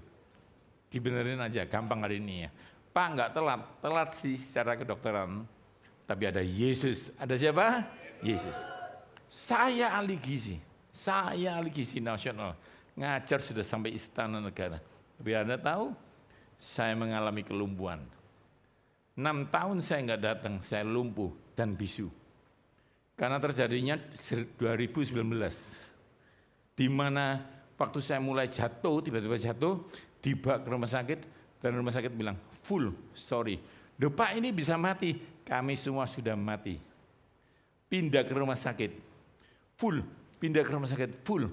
Dibenerin aja, gampang hari ini ya. Pak nggak telat sih secara kedokteran. Tapi ada Yesus. Ada siapa? Yesus. Saya ahli gizi nasional. Ngajar sudah sampai istana negara. Tapi Anda tahu, saya mengalami kelumpuhan. 6 tahun saya nggak datang, saya lumpuh dan bisu. Karena terjadinya 2019. Di mana waktu saya mulai jatuh, tiba-tiba jatuh, dibawa ke rumah sakit, dan rumah sakit bilang, full, sorry. Loh Pak ini bisa mati, kami semua sudah mati. Pindah ke rumah sakit, full, pindah ke rumah sakit, full.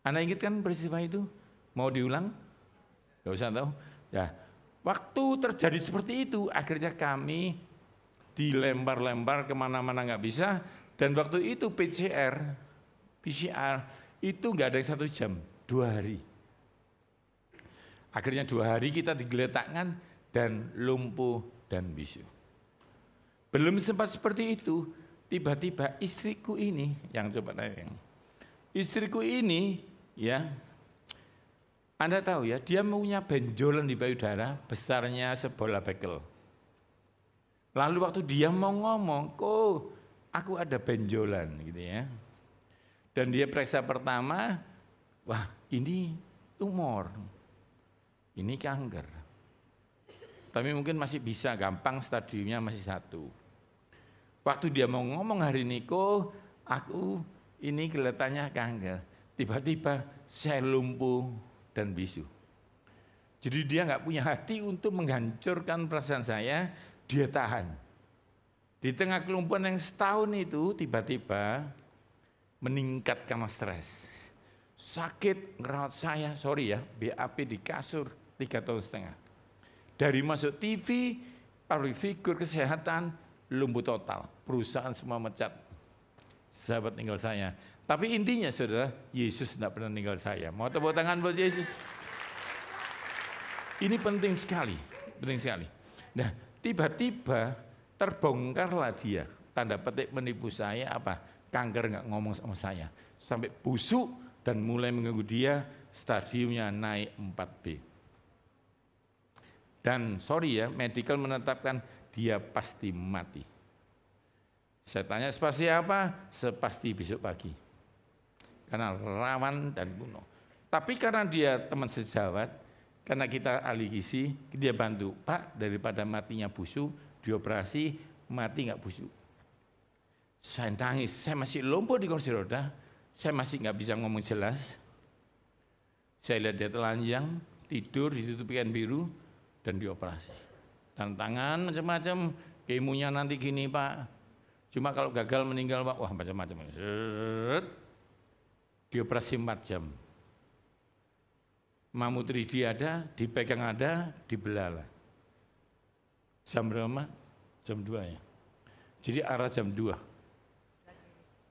Anda ingat kan peristiwa itu? Mau diulang? Gak usah tahu. Ya, waktu terjadi seperti itu, akhirnya kami dilempar-lempar kemana-mana nggak bisa. Dan waktu itu PCR itu nggak ada 1 jam, 2 hari. Akhirnya 2 hari kita digeletakkan dan lumpuh dan bisu. Belum sempat seperti itu, tiba-tiba istriku ini, yang coba tanya, istriku ini ya, Anda tahu ya, dia punya benjolan di payudara besarnya sebola bekel. Lalu waktu dia mau ngomong, kok aku ada benjolan gitu ya. Dan dia periksa pertama, wah ini tumor, ini kanker. Tapi mungkin masih bisa, gampang stadiumnya masih 1. Waktu dia mau ngomong hari ini, kok aku ini kelihatannya kanker. Tiba-tiba saya lumpuh dan bisu. Jadi dia nggak punya hati untuk menghancurkan perasaan saya, dia tahan. Di tengah kelumpuhan yang setahun itu tiba-tiba meningkat karena stres. Sakit ngerawat saya, sorry ya, BAP di kasur 3,5 tahun. Dari masuk TV, public figure kesehatan, lumpuh total. Perusahaan semua mecat. sahabat ninggal saya. Tapi intinya saudara, Yesus tidak pernah ninggal saya. Mau tepuk tangan buat Yesus? Ini penting sekali, penting sekali. Nah, tiba-tiba terbongkarlah dia. Tanda petik menipu saya apa? Kanker nggak ngomong sama saya. Sampai busuk dan mulai mengganggu dia, stadiumnya naik 4B. Dan sorry ya, medical menetapkan dia pasti mati. Saya tanya spasi apa? Sepasti besok pagi. Karena rawan dan kuno. Tapi karena dia teman sejawat, karena kita ahli gizi, dia bantu. Pak, daripada matinya busuk, dioperasi, mati nggak busuk. Saya nangis, saya masih lumpuh di kursi roda, saya masih nggak bisa ngomong jelas. Saya lihat dia telanjang, tidur, ditutup kain biru, dan dioperasi. Dan tangan macam-macam, kemunya nanti gini Pak. Cuma kalau gagal meninggal Pak, wah macam-macam. Dioperasi 4 jam. Mamut 3D ada, dipegang ada, dibelah. Jam berapa? Jam 2 ya. Jadi arah jam 2.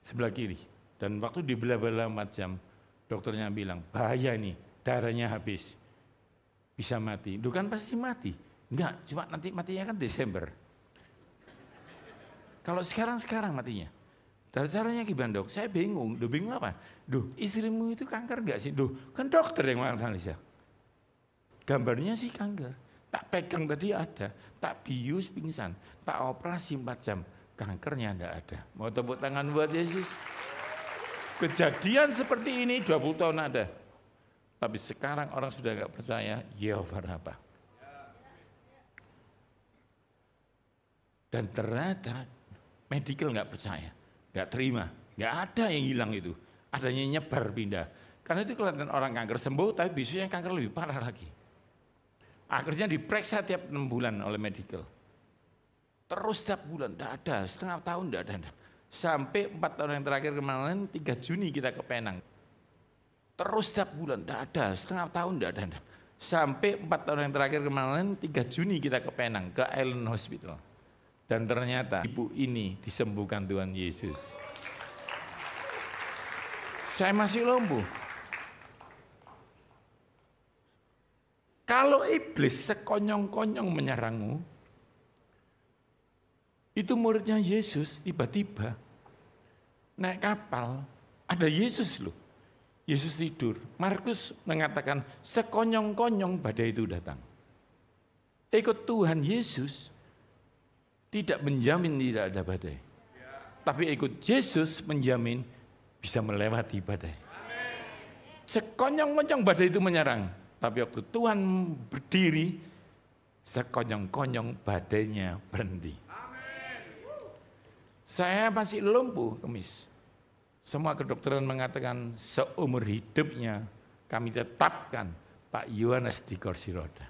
Sebelah kiri. Dan waktu dibelah-belah 4 jam, dokternya bilang, bahaya nih, darahnya habis. Bisa mati. Duh kan pasti mati. Enggak, cuma nanti matinya kan Desember. Kalau sekarang matinya. Dan caranya gimana dok? Saya bingung. Duh bingung apa? Duh istrimu itu kanker enggak sih? Duh kan dokter yang menganalisa. Gambarnya sih kanker. Tak pegang tadi ada. Tak bius pingsan. Tak operasi 4 jam. Kankernya enggak ada. Mau tepuk tangan buat Yesus? Kejadian seperti ini 20 tahun ada. Tapi sekarang orang sudah enggak percaya. Ya apa? Dan ternyata medical nggak percaya, nggak terima, nggak ada yang hilang itu, adanya nyebar pindah. Karena itu kelihatan orang kanker sembuh, tapi besoknya kanker lebih parah lagi. Akhirnya diperiksa tiap 6 bulan oleh medical. Terus tiap bulan, nggak ada, setengah tahun nggak ada. Sampai 4 tahun yang terakhir kemarin, 3 Juni kita ke Penang. Terus tiap bulan, nggak ada, setengah tahun nggak ada. Sampai 4 tahun yang terakhir kemarin, 3 Juni kita ke Penang, ke Island Hospital. Dan ternyata ibu ini disembuhkan Tuhan Yesus. Saya masih lumpuh. Kalau iblis sekonyong-konyong menyerangmu, itu muridnya Yesus tiba-tiba naik kapal, ada Yesus loh. Yesus tidur. Markus mengatakan sekonyong-konyong badai itu datang. Ikut Tuhan Yesus tidak menjamin tidak ada badai. Tapi ikut Yesus menjamin bisa melewati badai. Sekonyong-konyong badai itu menyerang. Tapi waktu Tuhan berdiri, sekonyong-konyong badainya berhenti. Saya masih lumpuh kemis. Semua kedokteran mengatakan seumur hidupnya kami tetapkan Pak Yohanes di kursi roda.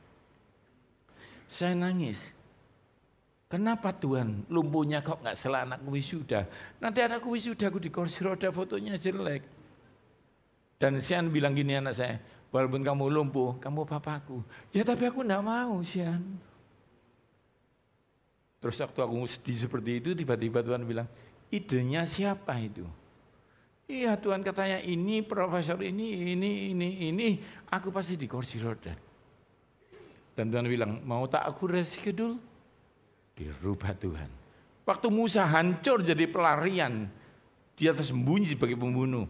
Saya nangis. Kenapa Tuhan lumpuhnya kok nggak setelah anakku wisuda? Nanti anakku wisuda aku di kursi roda fotonya jelek. Dan Sian bilang gini anak saya, walaupun kamu lumpuh, kamu papaku. Ya tapi aku nggak mau Sian. Terus waktu aku sedih seperti itu, tiba-tiba Tuhan bilang, idenya siapa itu? Iya Tuhan katanya ini profesor ini, aku pasti di kursi roda. Dan Tuhan bilang, mau tak aku reschedule? Dirubah Tuhan. Waktu Musa hancur jadi pelarian, dia tersembunyi sebagai pembunuh.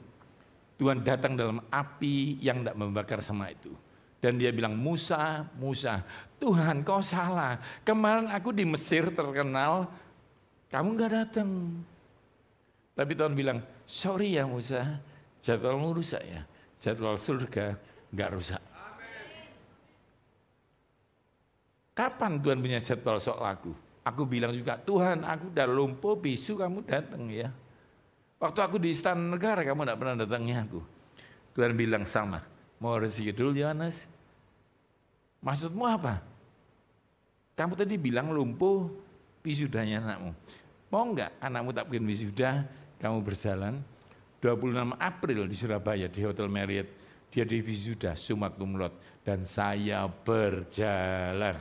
Tuhan datang dalam api yang tidak membakar sama itu. Dan dia bilang, Musa, Tuhan kau salah. Kemarin aku di Mesir terkenal, kamu gak datang. Tapi Tuhan bilang, sorry ya Musa, jadwalmu rusak ya. Jadwal surga gak rusak. Kapan Tuhan punya jadwal soal aku? Aku bilang juga, Tuhan aku udah lumpuh, besok kamu datang ya. Waktu aku di Istana Negara, kamu gak pernah datangnya aku. Tuhan bilang sama, mau reschedule Yohanes? Maksudmu apa? Kamu tadi bilang lumpuh, wisudanya anakmu. Mau enggak anakmu tak bikin wisuda, kamu berjalan 26 April di Surabaya di Hotel Marriott. Dia di wisuda, summa cum laude, dan saya berjalan.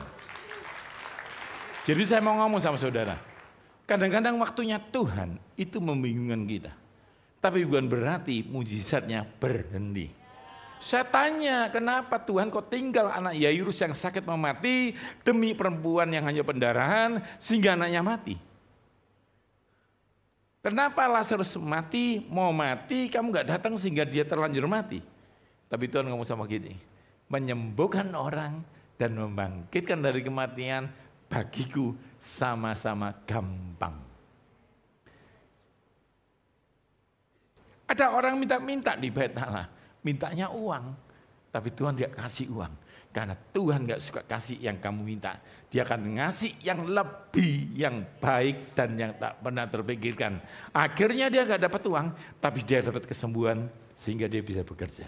Jadi saya mau ngomong sama saudara, kadang-kadang waktunya Tuhan itu membingungkan kita. Tapi bukan berarti mujizatnya berhenti. Saya tanya, kenapa Tuhan kok tinggal anak Yairus yang sakit mau mati demi perempuan yang hanya pendarahan sehingga anaknya mati? Kenapa Lazarus mati, mau mati, kamu gak datang sehingga dia terlanjur mati? Tapi Tuhan ngomong sama gini, menyembuhkan orang dan membangkitkan dari kematian bagiku sama-sama gampang. Ada orang minta-minta di bait Allah, mintanya uang, tapi Tuhan tidak kasih uang. Karena Tuhan gak suka kasih yang kamu minta. Dia akan ngasih yang lebih, yang baik dan yang tak pernah terpikirkan. Akhirnya dia gak dapat uang, tapi dia dapat kesembuhan sehingga dia bisa bekerja.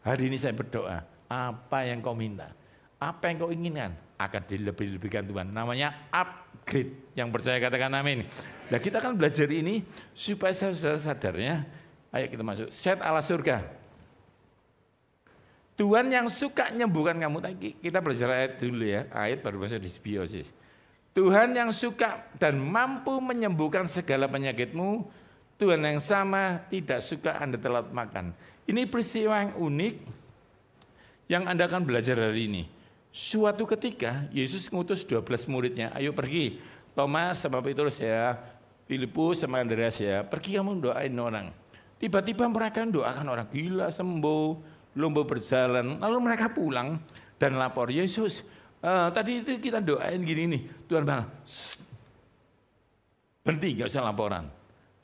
Hari ini saya berdoa, apa yang kau minta, apa yang kau inginkan akan dilebih-lebihkan Tuhan. Namanya upgrade. Yang percaya katakan amin. Nah kita akan belajar ini supaya saudara sadarnya. Ayo kita masuk. Set ala surga. Tuhan yang suka menyembuhkan kamu. Kita belajar ayat dulu ya. Ayat baru masuk di simbiosis. Tuhan yang suka dan mampu menyembuhkan segala penyakitmu. Tuhan yang sama tidak suka Anda telat makan. Ini peristiwa yang unik yang Anda akan belajar hari ini. Suatu ketika Yesus ngutus 12 muridnya. Ayo pergi. Thomas sama Petrus ya. Filipus sama Andreas ya. Pergi kamu doain orang. Tiba-tiba mereka doakan orang gila sembuh. Lumpuh berjalan, lalu mereka pulang dan lapor, Yesus, tadi itu kita doain gini nih, Tuhan bilang, berhenti, gak usah laporan,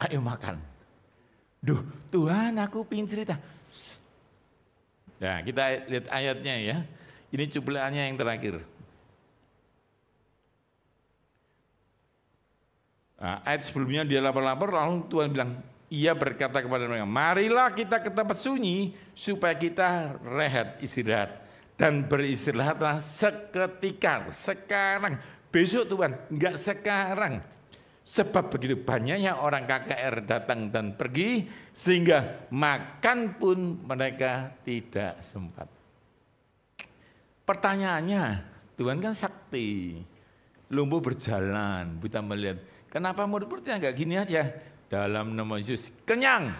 ayo makan. Duh, Tuhan aku pengen cerita. Nah, kita lihat ayatnya ya, ini cuplikannya yang terakhir. Nah, ayat sebelumnya dia lapor-lapor, lalu Tuhan bilang, ia berkata kepada mereka, marilah kita ke tempat sunyi supaya kita rehat, istirahat. Dan beristirahatlah seketika, sekarang. Besok Tuhan, enggak sekarang. Sebab begitu banyaknya orang KKR datang dan pergi, sehingga makan pun mereka tidak sempat. Pertanyaannya, Tuhan kan sakti. Lumpuh berjalan, buta melihat. Kenapa murid-muridnya enggak gini aja? Dalam nama Yesus, kenyang.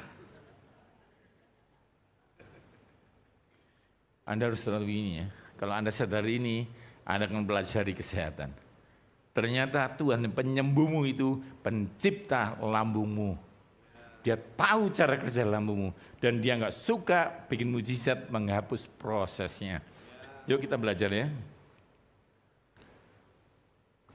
Anda harus tahu ini ya. Kalau Anda sadar ini, Anda akan pelajari kesehatan. Ternyata Tuhan penyembuhmu itu pencipta lambungmu. Dia tahu cara kerja lambungmu. Dan dia nggak suka bikin mujizat menghapus prosesnya. Yuk kita belajar ya.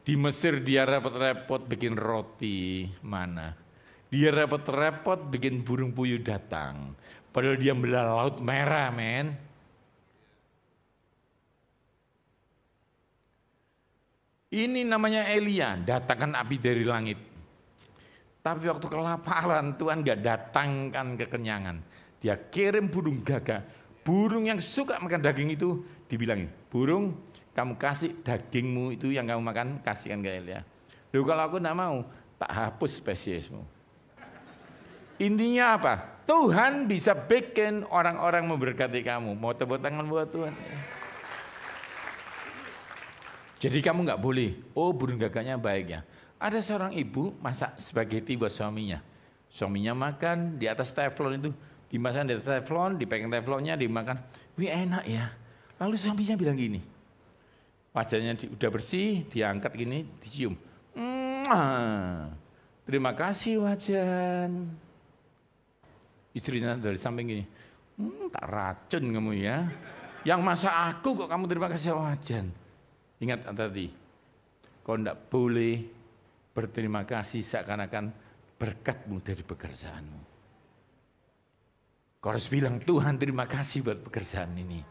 Di Mesir dia repot-repot bikin roti mana. Dia repot-repot bikin burung puyuh datang. Padahal dia belah laut merah, men. Ini namanya Elia, datangkan api dari langit. Tapi waktu kelaparan Tuhan gak datangkan kekenyangan. Dia kirim burung gagak. Burung yang suka makan daging itu dibilangin, burung kamu kasih dagingmu itu yang kamu makan, kasihkan ke Elia. Loh kalau aku gak mau, tak hapus spesiesmu. Intinya apa? Tuhan bisa bikin orang-orang memberkati kamu. Mau tepuk tangan buat Tuhan. Jadi kamu nggak boleh, oh burung gagaknya baik ya. Ada seorang ibu masak spaghetti buat suaminya. Suaminya makan di atas teflon itu. Dimasak di atas teflon, dipegang teflonnya, dimakan. Wih enak ya. Lalu suaminya bilang gini. Wajahnya udah bersih, diangkat gini, dicium. Terima kasih wajan. Istrinya dari samping gini, tak racun kamu ya. Yang masak aku kok kamu terima kasih wajan. Ingat tadi, kau tidak boleh berterima kasih seakan-akan berkatmu dari pekerjaanmu. Kau harus bilang, Tuhan terima kasih buat pekerjaan ini.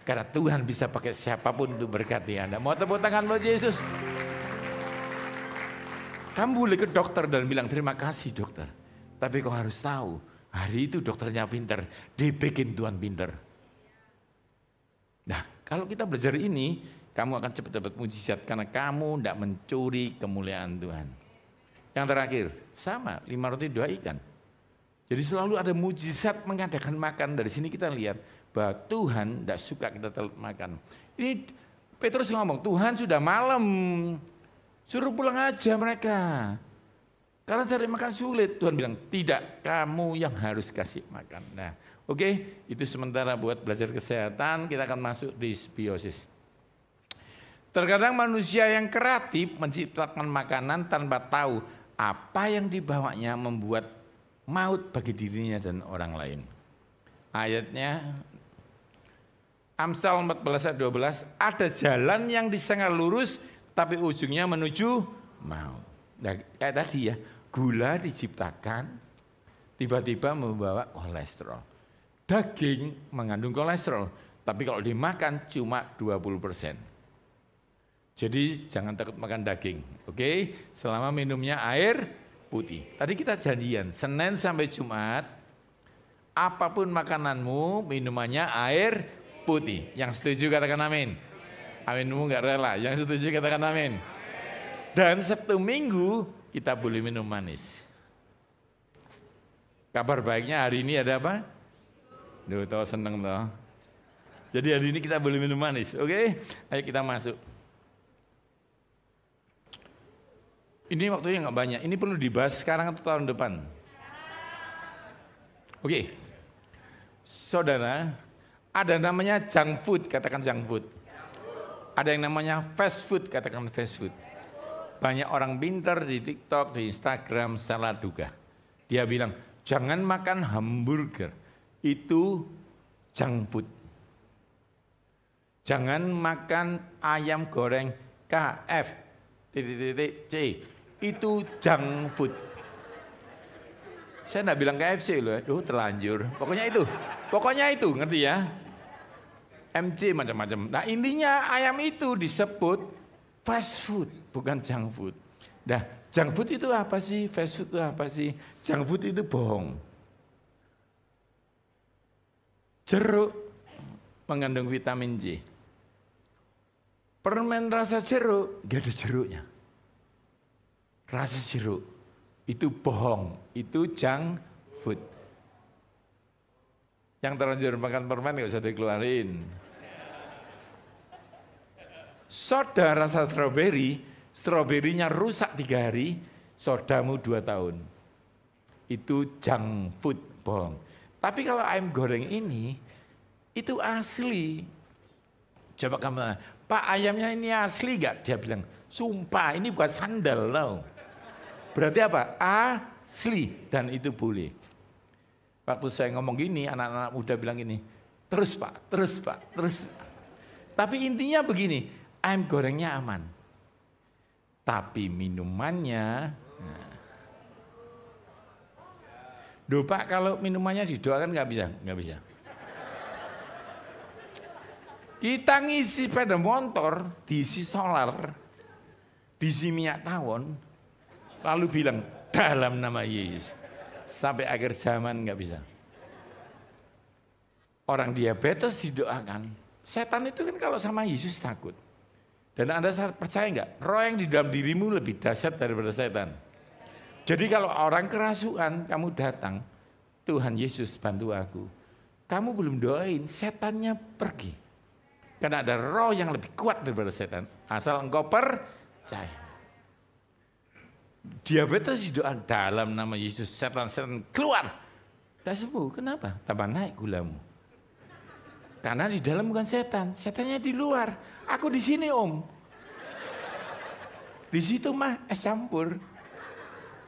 Karena Tuhan bisa pakai siapapun untuk berkati Anda. Mau tepuk tangan buat Yesus? Kamu boleh ke dokter dan bilang terima kasih dokter. Tapi kau harus tahu, hari itu dokternya pinter, dibikin Tuhan pinter. Nah, kalau kita belajar ini, kamu akan cepat dapat mujizat karena kamu tidak mencuri kemuliaan Tuhan. Yang terakhir, sama 5 roti 2 ikan. Jadi selalu ada mujizat mengadakan makan. Dari sini kita lihat bahwa Tuhan tidak suka kita telat makan. Ini Petrus ngomong, Tuhan sudah malam, suruh pulang aja mereka. Karena cari makan sulit. Tuhan bilang, tidak, kamu yang harus kasih makan. Nah, oke, itu sementara buat belajar kesehatan, kita akan masuk di biosis. Terkadang manusia yang kreatif menciptakan makanan tanpa tahu apa yang dibawanya membuat maut bagi dirinya dan orang lain. Ayatnya Amsal 14 ayat 12, ada jalan yang disangka lurus tapi ujungnya menuju maut. Nah, kayak tadi ya, gula diciptakan tiba-tiba membawa kolesterol. Daging mengandung kolesterol, tapi kalau dimakan cuma 20%. Jadi jangan takut makan daging, oke? Selama minumnya air putih. Tadi kita janjian, Senin sampai Jumat, apapun makananmu, minumannya air putih. Yang setuju katakan amin. Aminmu nggak rela, yang setuju katakan amin. Dan Sabtu Minggu kita boleh minum manis. Kabar baiknya hari ini ada apa? Duh, tahu seneng toh. Jadi hari ini kita boleh minum manis, oke? Ayo kita masuk. Ini waktunya nggak banyak. Ini perlu dibahas sekarang atau tahun depan? Oke. Saudara, ada namanya junk food, katakan junk food. Ada yang namanya fast food, katakan fast food. Banyak orang pintar di TikTok, di Instagram salah duga. Dia bilang, jangan makan hamburger, itu junk food. Jangan makan ayam goreng KFC, itu junk food. Saya enggak bilang KFC loh, terlanjur. Pokoknya itu, ngerti ya? MC macam-macam. Nah intinya ayam itu disebut fast food, bukan junk food. Nah junk food itu apa sih? Fast food itu apa sih? Junk food itu bohong. Jeruk mengandung vitamin C. Permen rasa jeruk, gak ada jeruknya. Rasa jeruk, itu bohong, itu junk food. Yang terlanjur makan permen gak usah dikeluarin. Soda rasa stroberi, stroberinya rusak 3 hari, sodamu 2 tahun. Itu junk food, bohong. Tapi kalau ayam goreng ini, itu asli. Coba kamu, Pak ayamnya ini asli gak? Dia bilang, sumpah ini bukan sandal tau. Berarti apa? Asli, dan itu boleh. Waktu saya ngomong gini, anak-anak muda bilang gini, terus Pak, terus Pak, terus. Tapi intinya begini, ayam gorengnya aman. Tapi minumannya, Duh Pak, kalau minumannya didoakan nggak bisa, nggak bisa. Kita ngisi sepeda motor, diisi solar, diisi minyak tawon, lalu bilang dalam nama Yesus. Sampai akhir zaman nggak bisa. Orang diabetes didoakan. Setan itu kan kalau sama Yesus takut. Dan Anda percaya nggak? Roh yang di dalam dirimu lebih dahsyat daripada setan. Jadi kalau orang kerasukan, kamu datang, Tuhan Yesus bantu aku. Kamu belum doain, setannya pergi. Karena ada roh yang lebih kuat daripada setan. Asal engkau percaya. Diabetes didoakan dalam nama Yesus, setan-setan keluar. Tidak sembuh, kenapa? Tambah naik gulamu. Karena di dalam bukan setan, setannya di luar. Aku di sini om. Di situ mah es campur.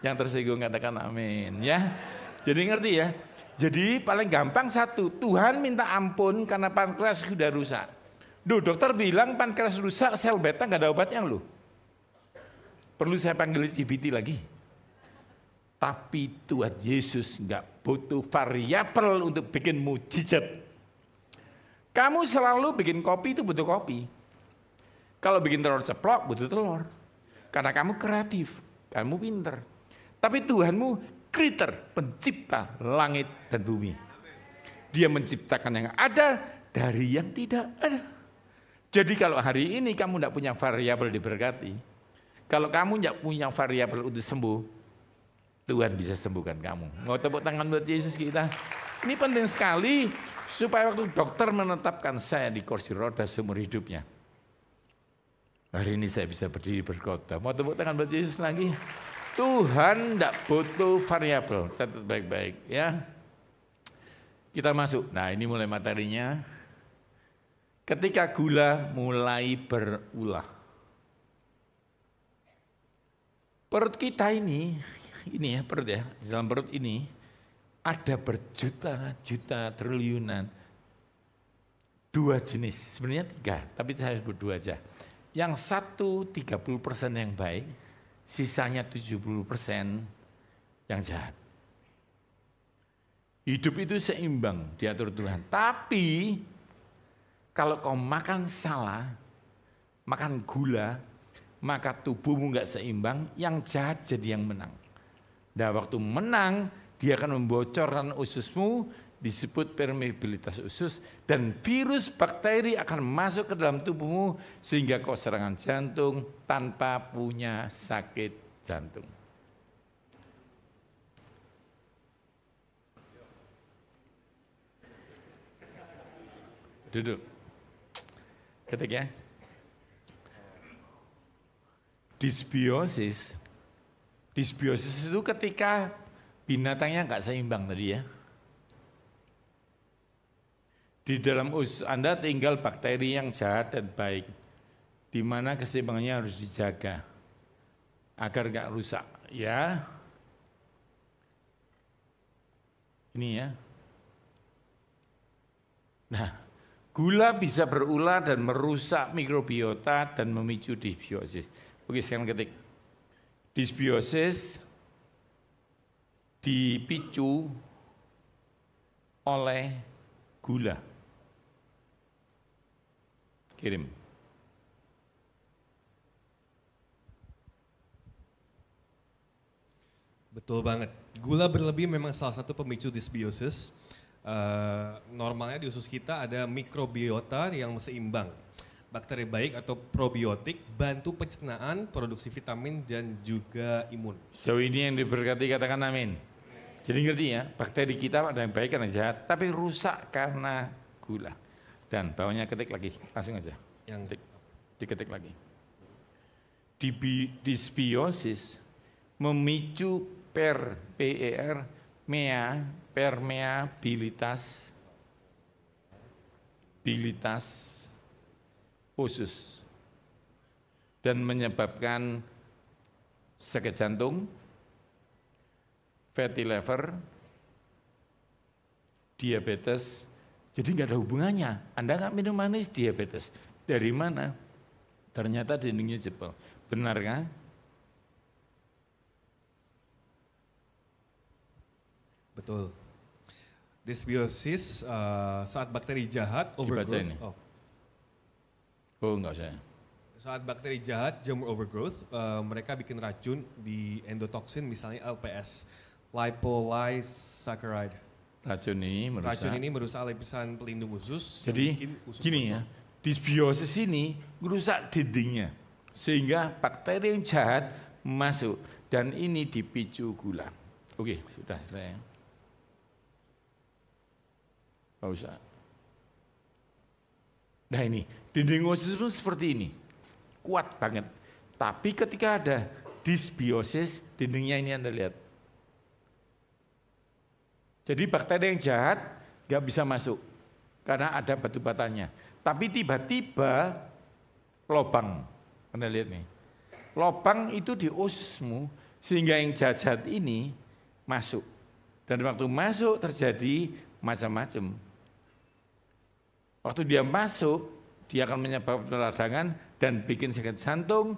Yang tersinggung katakan amin ya. Jadi ngerti ya. Jadi paling gampang satu, Tuhan minta ampun karena pankreas sudah rusak. Duh dokter bilang pankreas rusak, sel beta nggak ada obatnya loh. Perlu saya panggil CBT lagi. Tapi Tuhan Yesus nggak butuh variabel untuk bikin mujizat. Kamu selalu bikin kopi itu butuh kopi. Kalau bikin telur ceplok butuh telur. Karena kamu kreatif, kamu pinter. Tapi Tuhanmu kriter, pencipta langit dan bumi. Dia menciptakan yang ada dari yang tidak ada. Jadi kalau hari ini kamu tidak punya variabel diberkati, kalau kamu tidak punya variabel untuk sembuh, Tuhan bisa sembuhkan kamu. Mau tepuk tangan buat Yesus kita? Ini penting sekali supaya waktu dokter menetapkan saya di kursi roda seumur hidupnya. Hari ini saya bisa berdiri berkhotbah. Mau tepuk tangan buat Yesus lagi? Tuhan tidak butuh variabel, catat baik-baik ya. Kita masuk, nah ini mulai materinya. Ketika gula mulai berulah. Perut kita ini ya perut ya, dalam perut ini ada berjuta-juta triliunan. 2 jenis, sebenarnya 3, tapi saya sebut 2 aja. Yang satu 30% yang baik, sisanya 70% yang jahat. Hidup itu seimbang, diatur Tuhan. Tapi kalau kau makan salah, makan gula, maka tubuhmu nggak seimbang, yang jahat jadi yang menang. Nah waktu menang, dia akan membocorkan ususmu, disebut permeabilitas usus, dan virus bakteri akan masuk ke dalam tubuhmu, sehingga kau serangan jantung tanpa punya sakit jantung. Duduk. Ketik ya. Dysbiosis. Dysbiosis itu ketika binatangnya nggak seimbang tadi ya. Di dalam usus Anda tinggal bakteri yang jahat dan baik, di mana keseimbangannya harus dijaga agar nggak rusak. Ya, ini ya. Nah, gula bisa berulah dan merusak mikrobiota dan memicu dysbiosis. Oke, sekarang ketik. Dysbiosis dipicu oleh gula. Kirim. Betul banget. Gula berlebih memang salah satu pemicu dysbiosis. Normalnya di usus kita ada mikrobiota yang seimbang. Bakteri baik atau probiotik bantu pencernaan, produksi vitamin dan juga imun. So ini yang diberkati, katakan amin. Jadi ngerti ya, bakteri kita ada yang baik karena jahat, tapi rusak karena gula. Dan bawahnya ketik lagi, langsung aja. Yang diketik lagi. Dysbiosis memicu permeabilitas usus dan menyebabkan sakit jantung, fatty liver, diabetes. Jadi nggak ada hubungannya. Anda nggak minum manis, diabetes. Dari mana? Ternyata dindingnya jebol. Benar kan? Betul. Dysbiosis saat bakteri jahat overgrowth. Oh enggak usah. Saat bakteri jahat jamur overgrowth, mereka bikin racun di endotoksin, misalnya LPS, lipolysaccharide. Racun ini merusak lapisan pelindung usus. Jadi gini ya, dysbiosis ini merusak dindingnya sehingga bakteri yang jahat masuk dan ini dipicu gula. Oke, sudah selesai. Nggak usah. Nah ini, dinding usus pun seperti ini, kuat banget. Tapi ketika ada dysbiosis, dindingnya ini Anda lihat. Jadi bakteri yang jahat nggak bisa masuk karena ada batu batanya. Tapi tiba-tiba lobang, Anda lihat nih, lobang itu di ususmu sehingga yang jahat-jahat ini masuk. Dan waktu masuk terjadi macam-macam. Waktu dia masuk, dia akan menyebabkan peradangan dan bikin sakit jantung,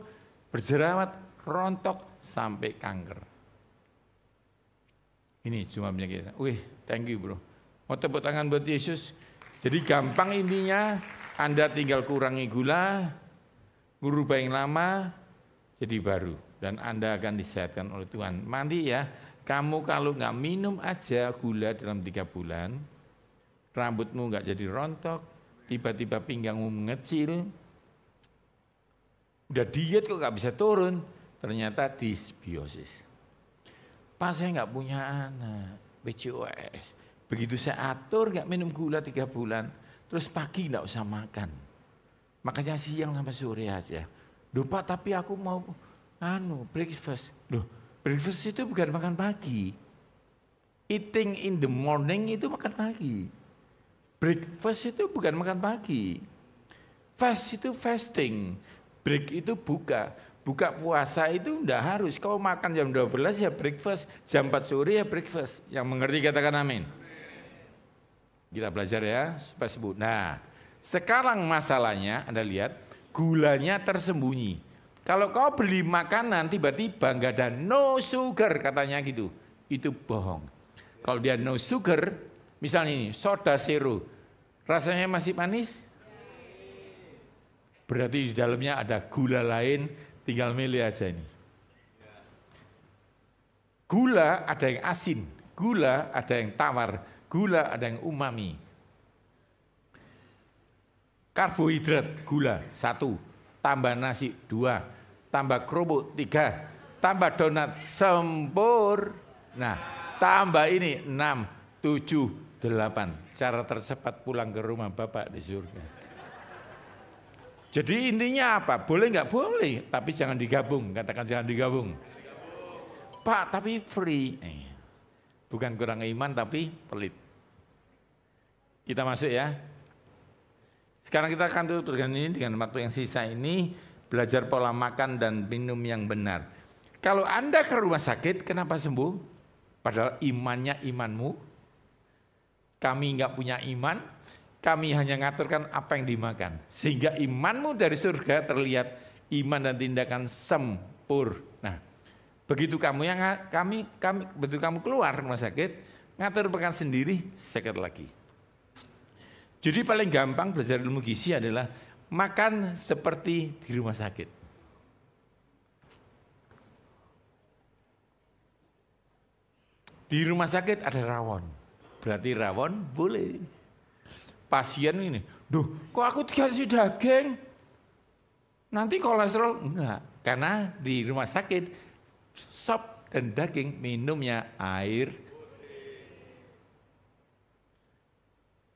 berjerawat, rontok, sampai kanker. Ini cuma penyakit. Wih, thank you bro. Mau tepuk tangan buat Yesus. Jadi gampang intinya, Anda tinggal kurangi gula, berubah yang lama, jadi baru. Dan Anda akan disehatkan oleh Tuhan. Mandi ya, kamu kalau nggak minum aja gula dalam 3 bulan, rambutmu nggak jadi rontok, tiba-tiba pinggangmu mengecil, udah diet kok nggak bisa turun, ternyata dysbiosis. Pas saya nggak punya anak, PCOS, begitu saya atur nggak minum gula 3 bulan, terus pagi nggak usah makan, makanya siang sampai sore aja. Loh Pak, tapi aku mau breakfast. Loh, Breakfast itu bukan makan pagi. Eating in the morning itu makan pagi. Breakfast itu bukan makan pagi. Fast itu fasting. Break itu buka. Buka puasa itu enggak harus. Kau makan jam 12 ya breakfast. Jam 4 sore ya breakfast. Yang mengerti katakan amin. Kita belajar ya supaya sembuh. Nah, sekarang masalahnya Anda lihat gulanya tersembunyi. Kalau kau beli makanan tiba-tiba nggak ada no sugar katanya gitu, itu bohong. Kalau dia no sugar, misalnya ini soda zero, rasanya masih manis? Berarti di dalamnya ada gula lain, tinggal milih aja ini. Gula ada yang asin, gula ada yang tawar, gula ada yang umami. Karbohidrat, gula 1. Tambah nasi 2, tambah kerupuk 3, tambah donat sempurna, tambah ini 6, 7, 8. Cara tercepat pulang ke rumah Bapak di surga. Jadi intinya apa? Boleh nggak? Boleh, tapi jangan digabung. Katakan jangan digabung. Pak, tapi free. Bukan kurang iman tapi pelit. Kita masuk ya. Sekarang kita akan tutup dengan ini, dengan waktu yang sisa ini, belajar pola makan dan minum yang benar. Kalau Anda ke rumah sakit, kenapa sembuh? Padahal imannya imanmu. Kami nggak punya iman, kami hanya ngaturkan apa yang dimakan. Sehingga imanmu dari surga terlihat iman dan tindakan sempurna. Begitu kamu begitu kamu keluar rumah sakit, ngatur makan sendiri, sakit lagi. Jadi paling gampang belajar ilmu gizi adalah makan seperti di rumah sakit. Di rumah sakit ada rawon, berarti rawon boleh. Pasien ini, duh kok aku dikasih daging? Nanti kolesterol? Enggak, karena di rumah sakit sop dan daging minumnya air.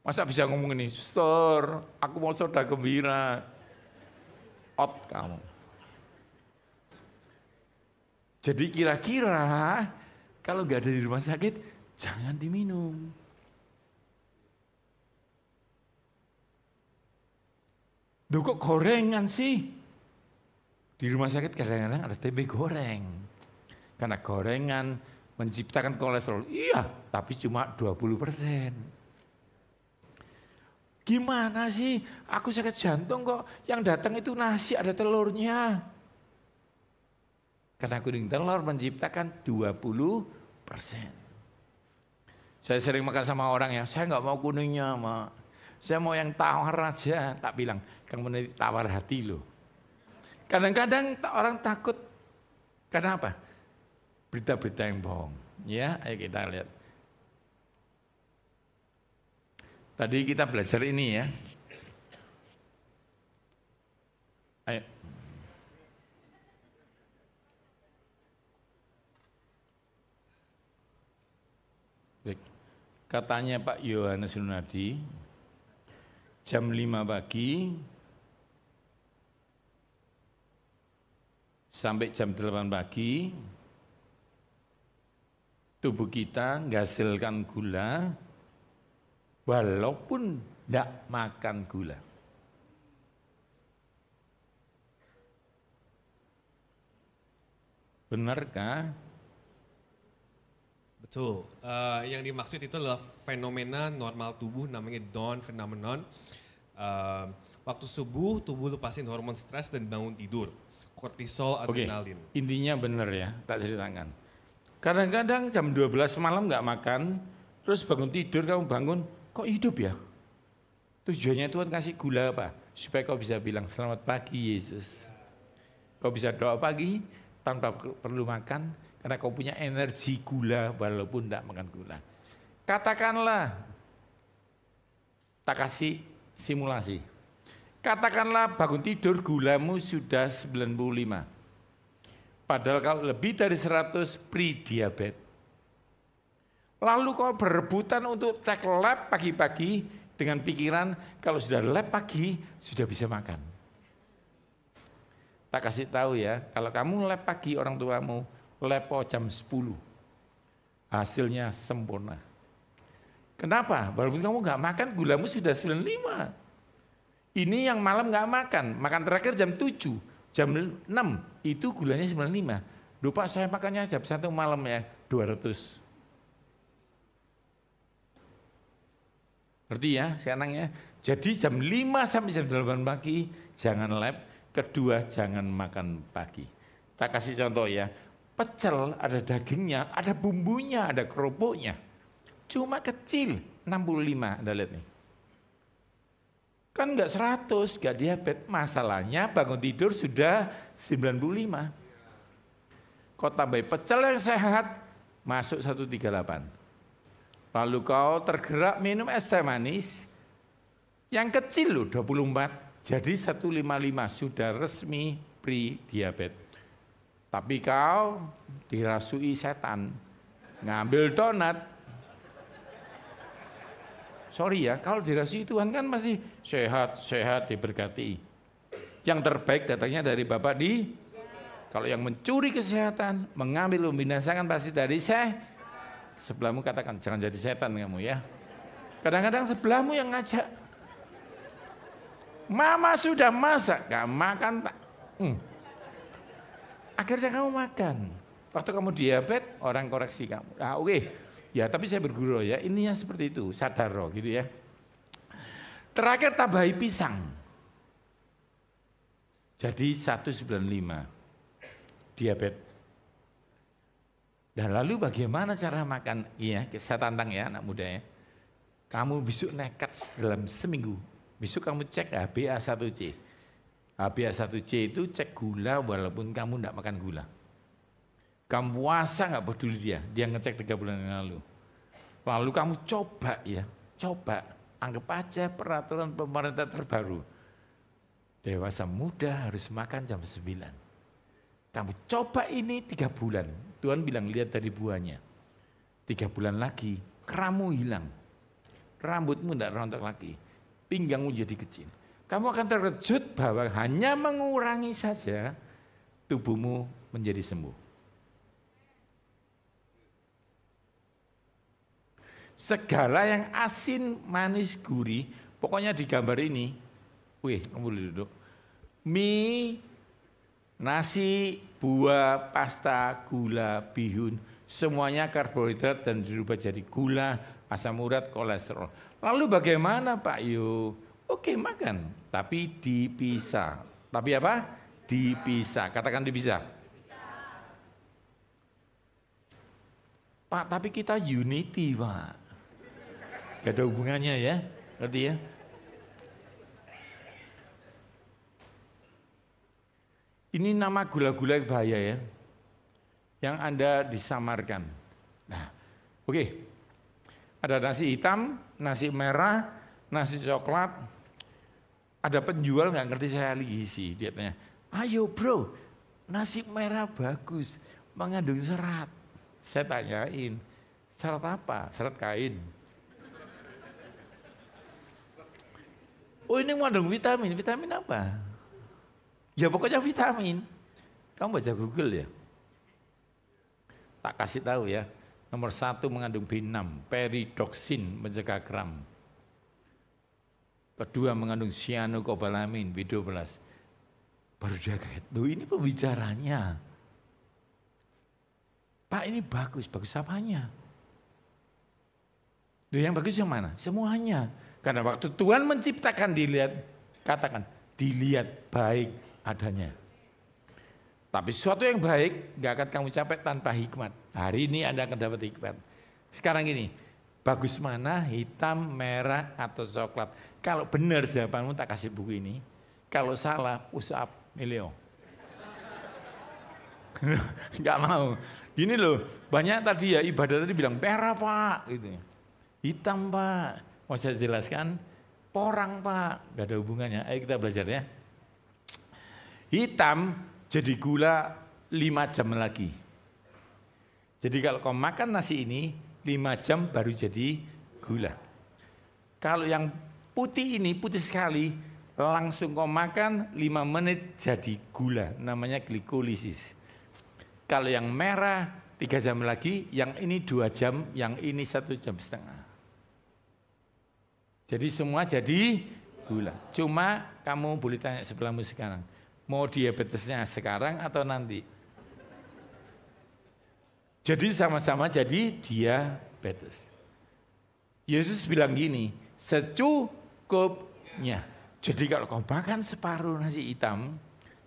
Masa bisa ngomong ini, Suster, aku mau soda gembira. Out kamu. Jadi kira-kira kalau nggak ada di rumah sakit, jangan diminum. Duh kok gorengan sih? Di rumah sakit kadang-kadang ada tempe goreng. Karena gorengan menciptakan kolesterol. Iya, tapi cuma 20%. Gimana sih? Aku sakit jantung kok. Yang datang itu nasi ada telurnya. Karena kuning telur menciptakan 20%. Saya sering makan sama orang ya, saya nggak mau kuningnya, Mak. Saya mau yang tawar aja. Tak bilang, kamu nanti tawar hati loh. Kadang-kadang orang takut. Karena apa? Berita-berita yang bohong. Ya, ayo kita lihat. Tadi kita belajar ini ya. Ayo. Baik. Katanya Pak Yohanes Lunadi, jam 5 pagi sampai jam 8 pagi, tubuh kita menghasilkan gula, walaupun tidak makan gula. Benarkah? Betul. Yang dimaksud itu adalah fenomena normal tubuh, namanya dawn phenomenon. Waktu subuh, tubuh lepasin hormon stres dan bangun tidur. Kortisol, adrenalin. Intinya benar ya, tak ceritakan. Kadang-kadang jam 12 malam nggak makan, terus bangun tidur, kamu bangun, kok hidup ya? Tujuannya Tuhan kasih gula apa? Supaya kau bisa bilang selamat pagi Yesus. Kau bisa doa pagi tanpa perlu makan karena kau punya energi gula walaupun tidak makan gula. Katakanlah, tak kasih simulasi. Katakanlah bangun tidur gulamu sudah 95. Padahal kalau lebih dari 100 pre-diabetes. Lalu kau berebutan untuk cek lab pagi-pagi dengan pikiran kalau sudah lab pagi sudah bisa makan. Tak kasih tahu ya, kalau kamu lab pagi orang tuamu, lepo jam 10. Hasilnya sempurna. Kenapa? Walaupun kamu nggak makan, gulamu sudah 95. Ini yang malam nggak makan terakhir jam 7, jam 6, itu gulanya 95. Duh Pak, saya makannya jam 1 malam ya, 200. Ngerti ya sekarang ya? Jadi jam 5 sampai jam 8 pagi jangan lab, kedua jangan makan pagi. Tak kasih contoh ya, pecel ada dagingnya, ada bumbunya, ada kerupuknya. Cuma kecil, 65, Anda lihat nih. Kan enggak 100, enggak diabetes. Masalahnya bangun tidur sudah 95. Kau tambah pecel yang sehat, masuk 138. Lalu kau tergerak minum es teh manis, yang kecil loh 24, jadi 155 sudah resmi pre-diabetes. Tapi kau dirasui setan, ngambil donat. Sorry ya, kalau dirasui Tuhan kan masih sehat diberkati. Yang terbaik datangnya dari Bapa di. Kalau yang mencuri kesehatan, mengambil membinasakan pasti dari sebelahmu katakan, jangan jadi setan kamu ya. Kadang-kadang sebelahmu yang ngajak. Mama sudah masak, gak makan tak. Akhirnya kamu makan. Waktu kamu diabetes, orang koreksi kamu. Nah, oke. Ya, tapi saya berguru ya, ininya seperti itu, sadar roh gitu ya. Terakhir tambahi pisang. Jadi 195 diabetes. Dan lalu bagaimana cara makan? Iya, saya tantang ya anak muda ya. Kamu besok nekat dalam seminggu. Besok kamu cek HbA1c. HbA1c itu cek gula walaupun kamu tidak makan gula. Kamu puasa nggak peduli dia ngecek 3 bulan yang lalu. Lalu kamu coba ya, anggap aja peraturan pemerintah terbaru. Dewasa muda harus makan jam 9. Kamu coba ini 3 bulan, Tuhan bilang lihat dari buahnya. 3 bulan lagi, keramu hilang. Rambutmu tidak rontok lagi, pinggangmu jadi kecil. Kamu akan terkejut bahwa hanya mengurangi saja, tubuhmu menjadi sembuh. Segala yang asin, manis, gurih, pokoknya di gambar ini, kamu boleh duduk. Mie, nasi, buah, pasta, gula, bihun, semuanya karbohidrat dan dirubah jadi gula, asam urat, kolesterol. Lalu bagaimana Pak Yo? Oke makan, tapi dipisah. Tapi apa? Dipisah, katakan dipisah. Pak, tapi kita unity Pak. Gak ada hubungannya ya, ngerti ya? Ini nama gula-gula bahaya ya, yang Anda disamarkan. Nah, oke. Ada nasi hitam, nasi merah, nasi coklat. Ada penjual nggak ngerti saya gizi, dia tanya, ayo bro, nasi merah bagus, mengandung serat. Saya tanyain, serat apa? Serat kain. Oh ini mengandung vitamin, vitamin apa? Ya pokoknya vitamin. Kamu baca Google ya. Tak kasih tahu ya. Nomor 1 mengandung B6, peridoksin mencegah kram. Kedua mengandung cyanokobalamin, B12. Baru dia kaget, loh ini pembicaranya. Pak ini bagus, bagus apanya? Loh yang bagus yang mana? Semuanya. Karena waktu Tuhan menciptakan dilihat, katakan dilihat baik adanya. Tapi sesuatu yang baik gak akan kamu capai tanpa hikmat. Hari ini Anda akan dapat hikmat. Sekarang ini, bagus mana hitam, merah atau coklat? Kalau benar jawabanmu tak kasih buku ini. Kalau salah, push up, Milio. Gak mau. Gini loh, banyak tadi ya ibadah tadi bilang merah Pak, gitu. Hitam Pak. Mau saya jelaskan, porang Pak, gak ada hubungannya. Ayo kita belajar ya. Hitam jadi gula 5 jam lagi. Jadi kalau kau makan nasi ini 5 jam baru jadi gula. Kalau yang putih ini, putih sekali, langsung kau makan 5 menit jadi gula, namanya glikolisis. Kalau yang merah 3 jam lagi, yang ini 2 jam, yang ini 1,5 jam. Jadi semua jadi gula. Cuma kamu boleh tanya sebelahmu sekarang, mau diabetesnya sekarang atau nanti? Jadi sama-sama jadi diabetes. Yesus bilang gini, secukupnya. Jadi kalau kau makan separuh nasi hitam,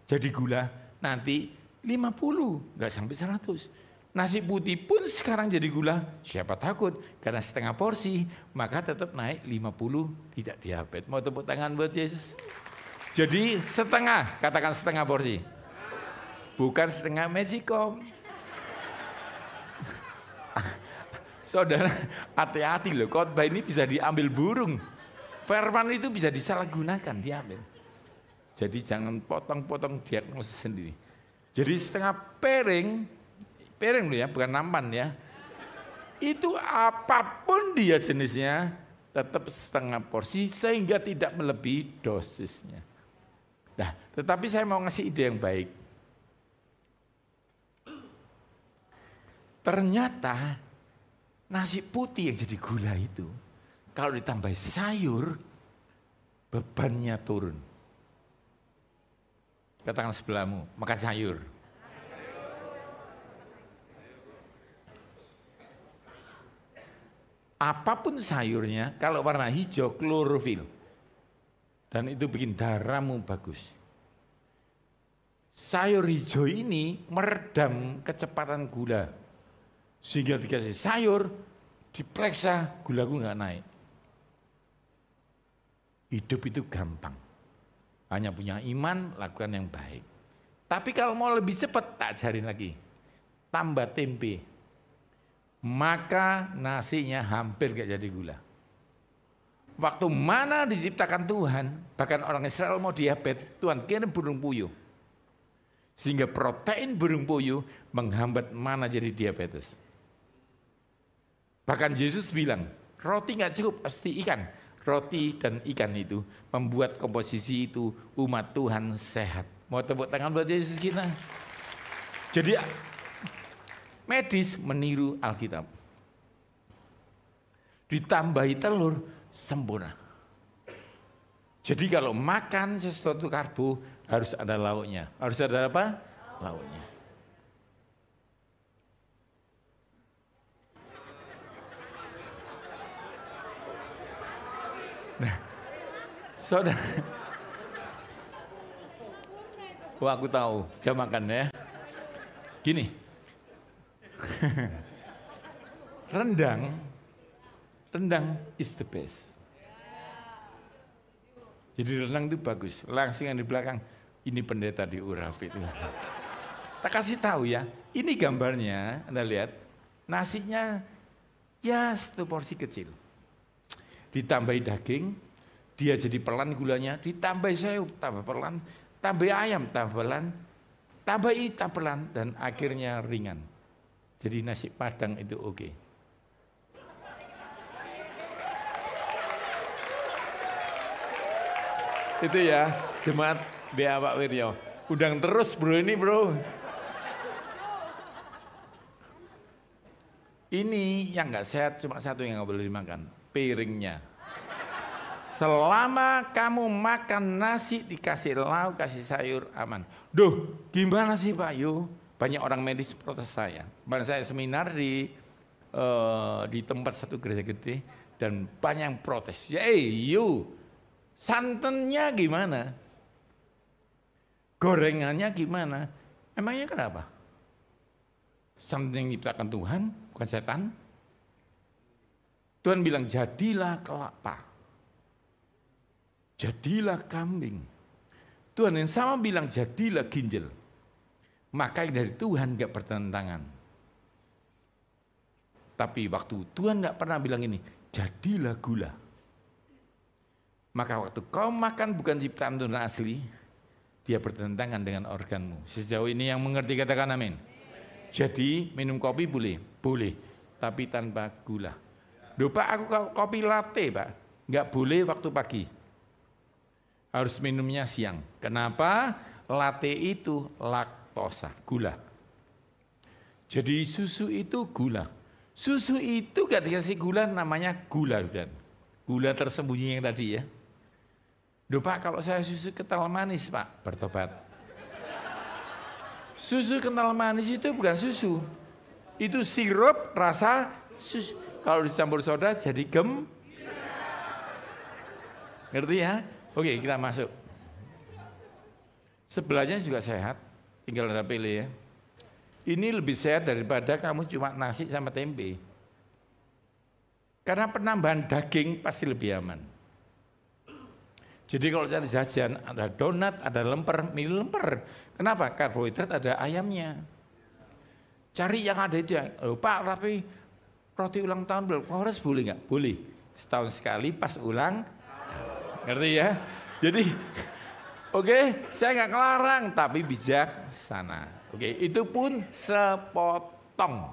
jadi gula, nanti 50, nggak sampai 100. Nasi putih pun sekarang jadi gula, siapa takut? Karena setengah porsi, maka tetap naik 50, tidak diabetes. Mau tepuk tangan buat Yesus? Jadi setengah, katakan setengah porsi. Bukan setengah magicom. Saudara, hati-hati loh, khotbah ini bisa diambil burung. Firman itu bisa disalahgunakan, diambil. Jadi jangan potong-potong diagnosis sendiri. Jadi setengah piring loh ya, bukan nampan ya. Itu apapun dia jenisnya, tetap setengah porsi sehingga tidak melebihi dosisnya. Nah, tetapi saya mau ngasih ide yang baik. Ternyata nasi putih yang jadi gula itu, kalau ditambah sayur, bebannya turun. Katakan sebelahmu, makan sayur. Apapun sayurnya, kalau warna hijau, klorofil. Dan itu bikin darahmu bagus. Sayur hijau ini meredam kecepatan gula. Sehingga dikasih sayur, diperiksa, gulaku nggak naik. Hidup itu gampang. Hanya punya iman, lakukan yang baik. Tapi kalau mau lebih cepat, tak ajarin lagi. Tambah tempe. Maka nasinya hampir gak jadi gula. Waktu mana diciptakan Tuhan, bahkan orang Israel mau diabetes, Tuhan kirim burung puyuh. Sehingga protein burung puyuh menghambat mana jadi diabetes. Bahkan Yesus bilang, roti gak cukup, pasti ikan. Roti dan ikan itu membuat komposisi itu umat Tuhan sehat. Mau tepuk tangan buat Yesus kita? Jadi medis meniru Alkitab. Ditambahi telur, sempurna. Jadi kalau makan sesuatu karbo harus ada lauknya. Harus ada apa? Lauknya. Nah, saudara, wah aku tahu, jam makan ya. Gini, rendang is the best. Jadi rendang itu bagus. Langsung yang di belakang, ini pendeta di Urap itu. Tak kasih tahu ya, ini gambarnya, Anda lihat, nasinya ya satu porsi kecil. Ditambahi daging, dia jadi pelan gulanya, ditambahi sayur, tambah pelan, tambah ayam, tambah pelan, tambah ikan pelan, dan akhirnya ringan. Jadi nasi Padang itu oke. Itu ya, jemaat BA Pak Wiryo. Undang terus bro ini bro. Ini yang nggak sehat cuma satu yang nggak boleh dimakan, piringnya. Selama kamu makan nasi dikasih lauk, kasih sayur aman. Duh, gimana sih Pak? Yo, banyak orang medis protes saya. Kemarin saya seminar di tempat satu gereja gede dan banyak yang protes. Santannya gimana? Gorengannya gimana? Emangnya kenapa? Santan yang diciptakan Tuhan, bukan setan. Tuhan bilang jadilah kelapa, jadilah kambing. Tuhan yang sama bilang jadilah ginjal. Maka dari Tuhan gak bertentangan. Tapi waktu Tuhan gak pernah bilang ini, jadilah gula. Maka waktu kau makan bukan ciptaan Tuhan asli, dia bertentangan dengan organmu. Sejauh ini yang mengerti katakan amin. Jadi minum kopi boleh? Boleh, tapi tanpa gula. Duh Pak, aku kopi latte Pak. Nggak boleh waktu pagi. Harus minumnya siang. Kenapa? Latte itu laktosa, gula. Jadi susu itu gula. Susu itu gak dikasih gula namanya gula. Gula tersembunyi yang tadi ya. Duh Pak, kalau saya susu kental manis Pak, bertobat. Susu kental manis itu bukan susu. Itu sirup rasa susu. Kalau dicampur soda jadi ngerti ya? Oke, kita masuk. Sebelahnya juga sehat, tinggal Anda pilih ya. Ini lebih sehat daripada kamu cuma nasi sama tempe. Karena penambahan daging pasti lebih aman. Jadi kalau cari jajan, ada donat, ada lemper, milih lemper. Kenapa? Karbohidrat ada ayamnya. Cari yang ada itu. Oh, Pak, tapi roti ulang tahun Flores boleh nggak? Boleh. Setahun sekali pas ulang. Ngerti ya? Jadi, oke, saya nggak ngelarang, tapi bijaksana. Oke, itu pun sepotong.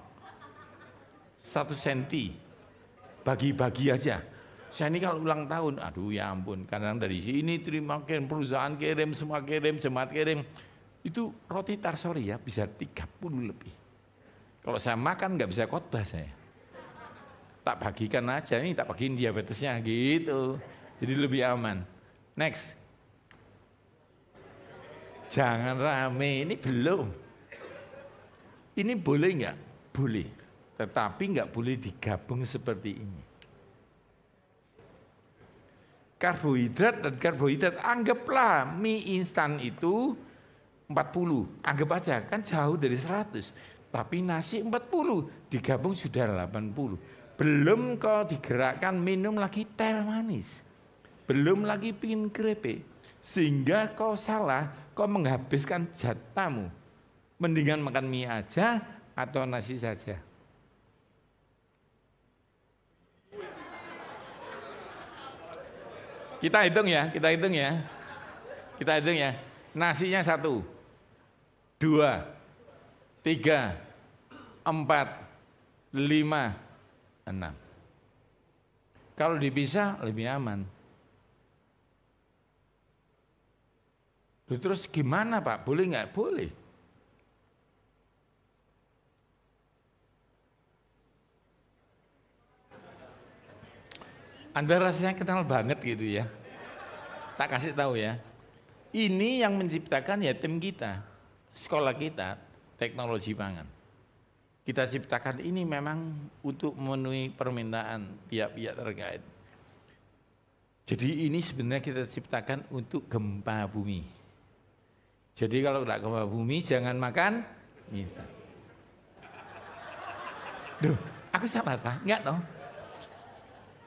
1 senti. Bagi-bagi aja. Saya ini kalau ulang tahun, aduh ya ampun, kadang dari sini terima kirim, perusahaan kirim, semua kirim, jemaat kirim. Itu roti tarsori ya, bisa 30 lebih. Kalau saya makan nggak bisa khotbah saya. Tak bagikan aja, nih tak bagiin diabetesnya gitu. Jadi lebih aman. Next. Jangan rame, ini belum. Ini boleh nggak? Boleh. Tetapi nggak boleh digabung seperti ini. Karbohidrat dan karbohidrat, anggaplah mie instan itu 40, anggap aja, kan jauh dari 100. Tapi nasi 40, digabung sudah 80. Belum kau digerakkan minum lagi teh manis. Belum lagi pingin keripik. Sehingga kau salah, kau menghabiskan jatahmu. Mendingan makan mie aja atau nasi saja. Kita hitung ya. Kita hitung ya. Nasinya 1, 2, 3, 4, 5, 6. Kalau dipisah lebih aman. Terus gimana Pak? Boleh nggak? Boleh. Anda rasanya kenal banget gitu ya. Tak kasih tahu ya. Ini yang menciptakan ya tim kita, sekolah kita, teknologi pangan. Kita ciptakan ini memang untuk memenuhi permintaan pihak-pihak terkait. Jadi ini sebenarnya kita ciptakan untuk gempa bumi. Jadi kalau tidak gempa bumi jangan makan mie instan. Duh, aku salah tak? Enggak toh?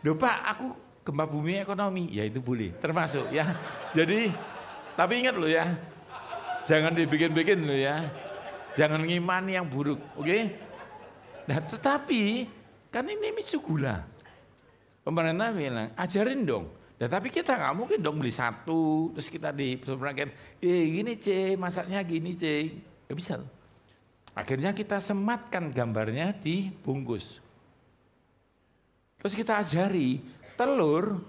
Duh Pak, aku gempa bumi ekonomi, ya itu boleh, termasuk ya. Jadi, tapi ingat loh ya, jangan dibikin-bikin loh ya. Jangan ngimani yang buruk, oke? Nah tetapi, kan ini micu gula. Pemerintah bilang, ajarin dong. Nah, tapi kita nggak mungkin dong beli 1, terus kita di supermarket, gini C, masaknya gini C. Nggak bisa loh. Akhirnya kita sematkan gambarnya di bungkus. Terus kita ajari, telur,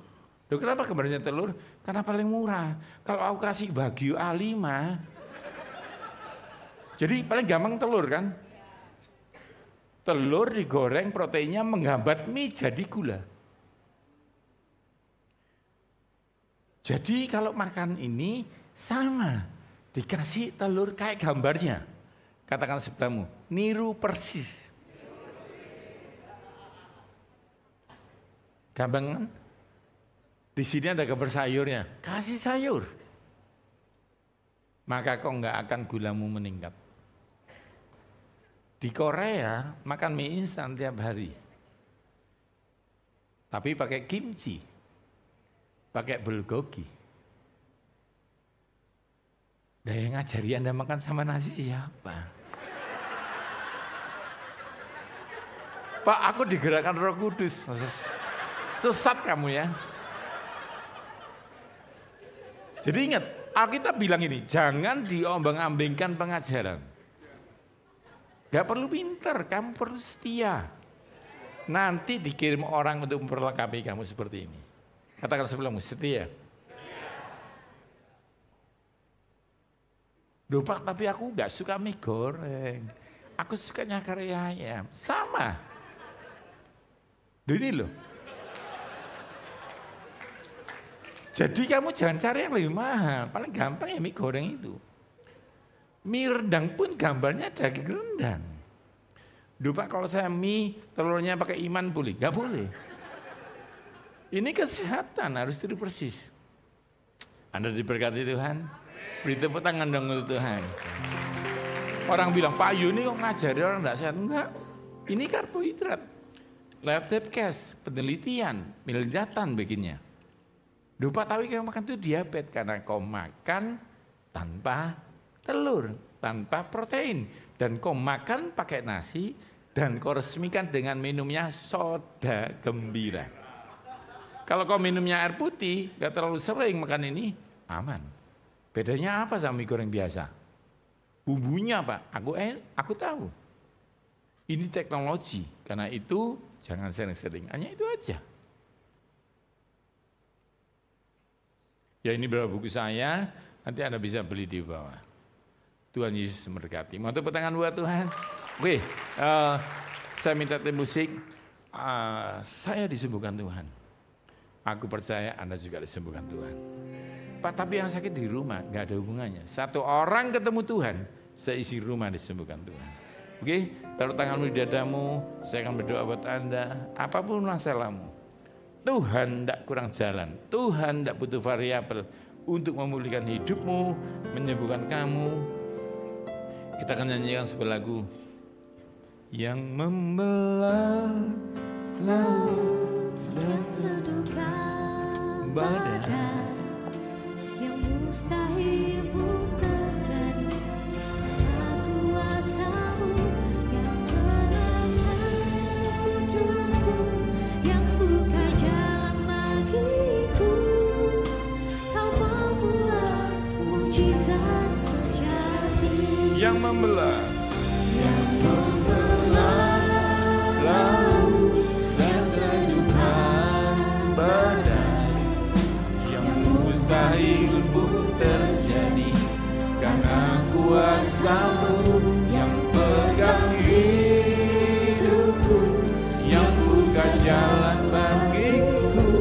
kenapa gambarnya telur? Karena paling murah. Kalau aku kasih Wagyu A5, jadi paling gampang telur kan? Telur digoreng, proteinnya menghambat mie jadi gula. Jadi kalau makan ini sama, dikasih telur kayak gambarnya. Katakan sebelahmu, niru persis. Gampang kan? Di sini ada gambar sayurnya, kasih sayur. Maka kok nggak akan gulamu meningkat. Di Korea makan mie instan tiap hari. Tapi pakai kimchi, pakai bulgogi. Nah yang ngajari Anda makan sama nasi siapa? Pak, aku digerakkan Roh Kudus. Sesat kamu ya. Jadi ingat, Alkitab bilang ini, jangan diombang-ambingkan pengajaran. Gak perlu pintar, kamu perlu setia. Nanti dikirim orang untuk memperlengkapi kamu seperti ini. Katakan sebelummu, setia. Duh Pak, tapi aku gak suka mie goreng. Aku sukanya kari ayam. Sama. Ini loh. Jadi kamu jangan cari yang lebih mahal. Paling gampang ya mie goreng itu. Mie rendang pun gambarnya daging rendang. Duh Pak, kalau saya mie telurnya pakai iman boleh? Gak boleh. Ini kesehatan, harus tiru persis. Anda diberkati Tuhan. Beri tepuk tangan dong untuk Tuhan. Orang bilang, Pak Yuni kok ngajari orang enggak sehat? Enggak. Ini karbohidrat. Lewat Depkes, penelitian, miljatan bikinnya. Lupa tahu yang makan itu diabetes karena kau makan tanpa telur, tanpa protein. Dan kau makan pakai nasi dan kau resmikan dengan minumnya soda gembira. Kalau kau minumnya air putih, gak terlalu sering makan ini, aman. Bedanya apa sama mie goreng biasa? Bumbunya Pak, aku tahu. Ini teknologi, karena itu jangan sering-sering, hanya itu aja. Ya ini beberapa buku saya, nanti Anda bisa beli di bawah. Tuhan Yesus memberkati. Mau tepuk tangan buat Tuhan? Oke, saya minta tim musik. Saya disembuhkan Tuhan. Aku percaya Anda juga disembuhkan Tuhan. Pak, tapi yang sakit di rumah, nggak ada hubungannya. Satu orang ketemu Tuhan, seisi rumah disembuhkan Tuhan. Oke, taruh tanganmu di dadamu, saya akan berdoa buat Anda. Apapun masalahmu, Tuhan tidak kurang jalan, Tuhan tidak butuh variabel untuk memulihkan hidupmu, menyembuhkan kamu. Kita akan nyanyikan sebuah lagu yang membelah laut dan Teduhkan badai. yang mustahil pun terjadi. Karena kuasa-Mu yang menenangkan hidupku, yang buka jalan bagiku. Kau membuat mujizat sejati Yang membelah yang membelah laut dan teduhkan badai, yang mustahil pun terjadi karena kuasa-Mu yang pegang hidupku, yang buka jalan bagiku.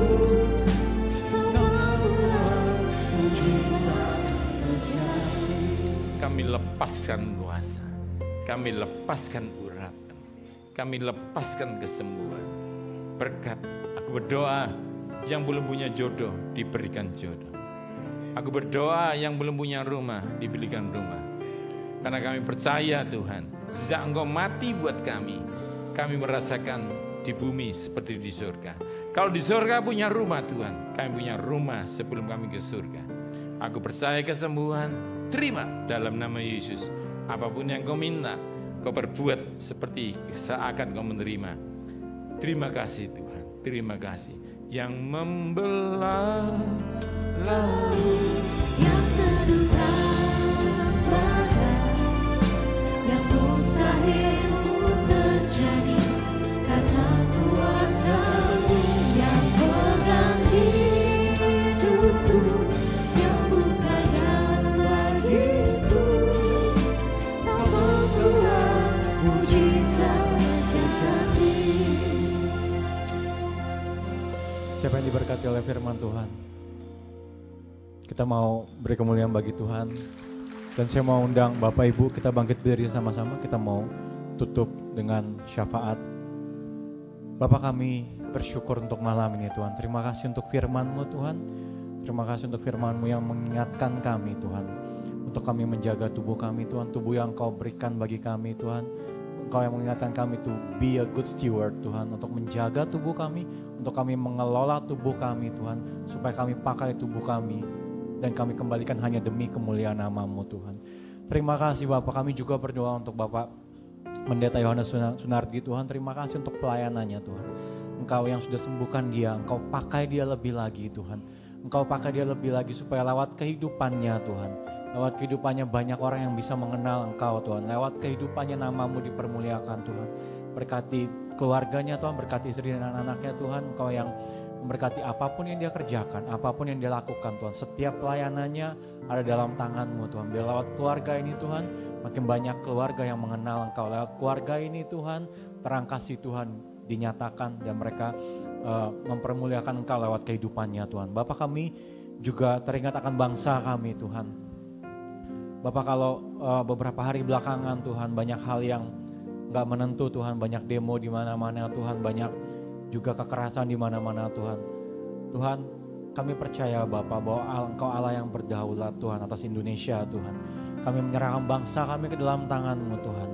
Kami lepaskan kuasa, kami lepaskan urapan, kami lepaskan kesembuhan. Berkat, aku berdoa yang belum punya jodoh diberikan jodoh. Aku berdoa yang belum punya rumah diberikan rumah. Karena kami percaya Tuhan, sejak Engkau mati buat kami merasakan di bumi seperti di surga. Kalau di surga punya rumah Tuhan, kami punya rumah sebelum kami ke surga. Aku percaya kesembuhan, terima dalam nama Yesus. Apapun yang kau minta, kau perbuat seperti seakan kau menerima. Terima kasih Tuhan, terima kasih. Yang membelah laut, yang teduhkan badai, yang mustahil pun terjadi karena kuasa-Mu yang pegang hidupku, yang buka jalan bagiku. Kau membuat mujizat sejati. Siapa yang diberkati oleh firman Tuhan? Kita mau beri kemuliaan bagi Tuhan. Dan saya mau undang Bapak Ibu, kita bangkit berdiri sama-sama. Kita mau tutup dengan syafaat. Bapak, kami bersyukur untuk malam ini Tuhan. Terima kasih untuk firman-Mu Tuhan. Terima kasih untuk firman-Mu yang mengingatkan kami Tuhan. Untuk kami menjaga tubuh kami Tuhan. Tubuh yang Kau berikan bagi kami Tuhan. Engkau yang mengingatkan kami to be a good steward Tuhan, untuk menjaga tubuh kami, untuk kami mengelola tubuh kami Tuhan, supaya kami pakai tubuh kami dan kami kembalikan hanya demi kemuliaan nama-Mu Tuhan. Terima kasih Bapak, kami juga berdoa untuk Bapak Pendeta Yohanes Sunardi Tuhan. Terima kasih untuk pelayanannya Tuhan. Engkau yang sudah sembuhkan dia, Engkau pakai dia lebih lagi Tuhan. Engkau pakai dia lebih lagi supaya lewat kehidupannya Tuhan. Lewat kehidupannya banyak orang yang bisa mengenal Engkau Tuhan. Lewat kehidupannya nama-Mu dipermuliakan Tuhan. Berkati keluarganya Tuhan, berkati istri dan anak-anaknya Tuhan. Engkau yang memberkati apapun yang dia kerjakan, apapun yang dia lakukan Tuhan. Setiap pelayanannya ada dalam tangan-Mu Tuhan. Biar lewat keluarga ini Tuhan, makin banyak keluarga yang mengenal Engkau. Lewat keluarga ini Tuhan, terang kasih Tuhan dinyatakan dan mereka mempermuliakan Engkau lewat kehidupannya Tuhan. Bapak, kami juga teringat akan bangsa kami Tuhan. Bapak, kalau beberapa hari belakangan Tuhan banyak hal yang gak menentu Tuhan, banyak demo di mana-mana Tuhan, banyak juga kekerasan di mana-mana Tuhan. Tuhan, kami percaya Bapa bahwa Engkau Allah yang berdaulat Tuhan atas Indonesia Tuhan. Kami menyerahkan bangsa kami ke dalam tangan-Mu Tuhan.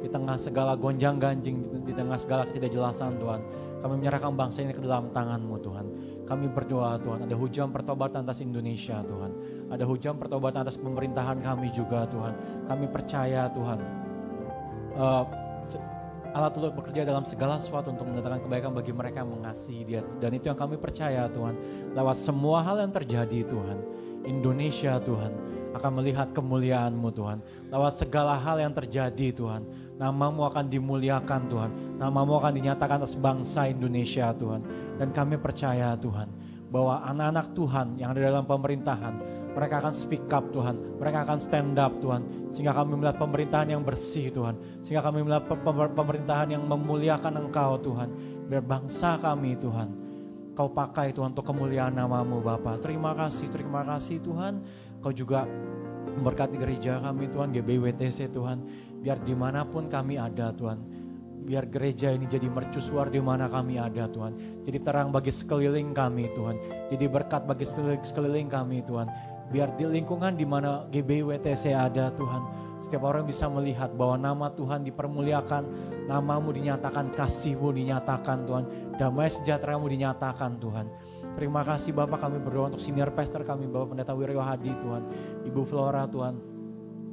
Di tengah segala gonjang-ganjing, di tengah segala ketidakjelasan Tuhan, kami menyerahkan bangsa ini ke dalam tangan-Mu Tuhan. Kami berdoa Tuhan, ada hujan pertobatan atas Indonesia Tuhan. Ada hujan pertobatan atas pemerintahan kami juga Tuhan. Kami percaya Tuhan, Allah turut bekerja dalam segala sesuatu untuk mendatangkan kebaikan bagi mereka yang mengasihi Dia. Dan itu yang kami percaya Tuhan. Lewat semua hal yang terjadi Tuhan, Indonesia Tuhan akan melihat kemuliaan-Mu Tuhan. Lewat segala hal yang terjadi Tuhan, nama-Mu akan dimuliakan Tuhan. Nama-Mu akan dinyatakan atas bangsa Indonesia Tuhan. Dan kami percaya Tuhan bahwa anak-anak Tuhan yang ada dalam pemerintahan, mereka akan speak up Tuhan, mereka akan stand up Tuhan. Sehingga kami melihat pemerintahan yang bersih Tuhan. Sehingga kami melihat pemerintahan yang memuliakan Engkau Tuhan. Biar bangsa kami Tuhan, Kau pakai Tuhan untuk kemuliaan nama-Mu Bapa. Terima kasih Tuhan. Kau juga memberkati gereja kami Tuhan, GBWTC Tuhan. Biar dimanapun kami ada Tuhan, biar gereja ini jadi mercusuar di mana kami ada Tuhan. Jadi terang bagi sekeliling kami Tuhan. Jadi berkat bagi sekeliling kami Tuhan. Biar di lingkungan di mana GBWTC ada Tuhan, setiap orang bisa melihat bahwa nama Tuhan dipermuliakan, nama-Mu dinyatakan, kasih-Mu dinyatakan Tuhan, damai sejahtera-Mu dinyatakan Tuhan. Terima kasih Bapak, kami berdoa untuk senior pastor kami, Bapak Pendeta Wiryo Hadi Tuhan, Ibu Flora Tuhan,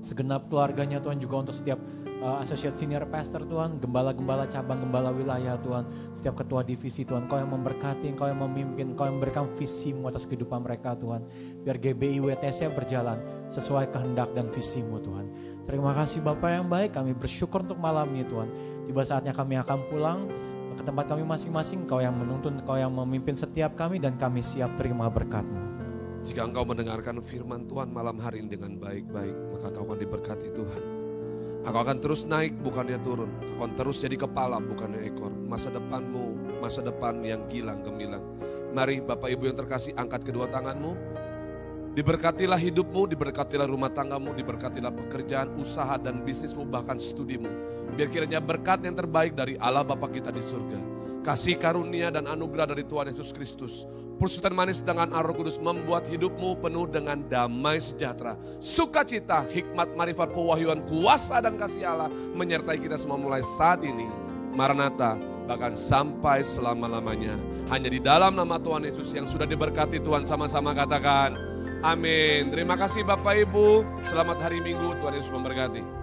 segenap keluarganya Tuhan, juga untuk setiap associate senior pastor Tuhan, gembala-gembala cabang, gembala wilayah Tuhan, setiap ketua divisi Tuhan, Kau yang memberkati, Kau yang memimpin, Kau yang memberikan visi-Mu atas kehidupan mereka Tuhan. Biar GBI WTC berjalan sesuai kehendak dan visi-Mu Tuhan. Terima kasih Bapak yang baik, kami bersyukur untuk malam ini Tuhan. Tiba saatnya kami akan pulang ke tempat kami masing-masing, Kau yang menuntun, Kau yang memimpin setiap kami, dan kami siap terima berkat-Mu. Jika engkau mendengarkan firman Tuhan malam hari ini dengan baik-baik, maka kau akan diberkati Tuhan. Engkau akan terus naik, bukannya turun. Engkau akan terus jadi kepala, bukannya ekor. Masa depanmu, masa depan yang gilang gemilang. Mari Bapak Ibu yang terkasih, angkat kedua tanganmu. Diberkatilah hidupmu, diberkatilah rumah tanggamu, diberkatilah pekerjaan, usaha dan bisnismu, bahkan studimu. Biar kiranya berkat yang terbaik dari Allah Bapa kita di surga, kasih karunia dan anugerah dari Tuhan Yesus Kristus, persucian manis dengan Roh Kudus membuat hidupmu penuh dengan damai sejahtera, sukacita, hikmat, marifat, pewahyuan, kuasa dan kasih Allah menyertai kita semua mulai saat ini, Maranatha, bahkan sampai selama-lamanya. Hanya di dalam nama Tuhan Yesus yang sudah diberkati Tuhan, sama-sama katakan amin. Terima kasih Bapak Ibu, selamat hari Minggu, Tuhan Yesus memberkati.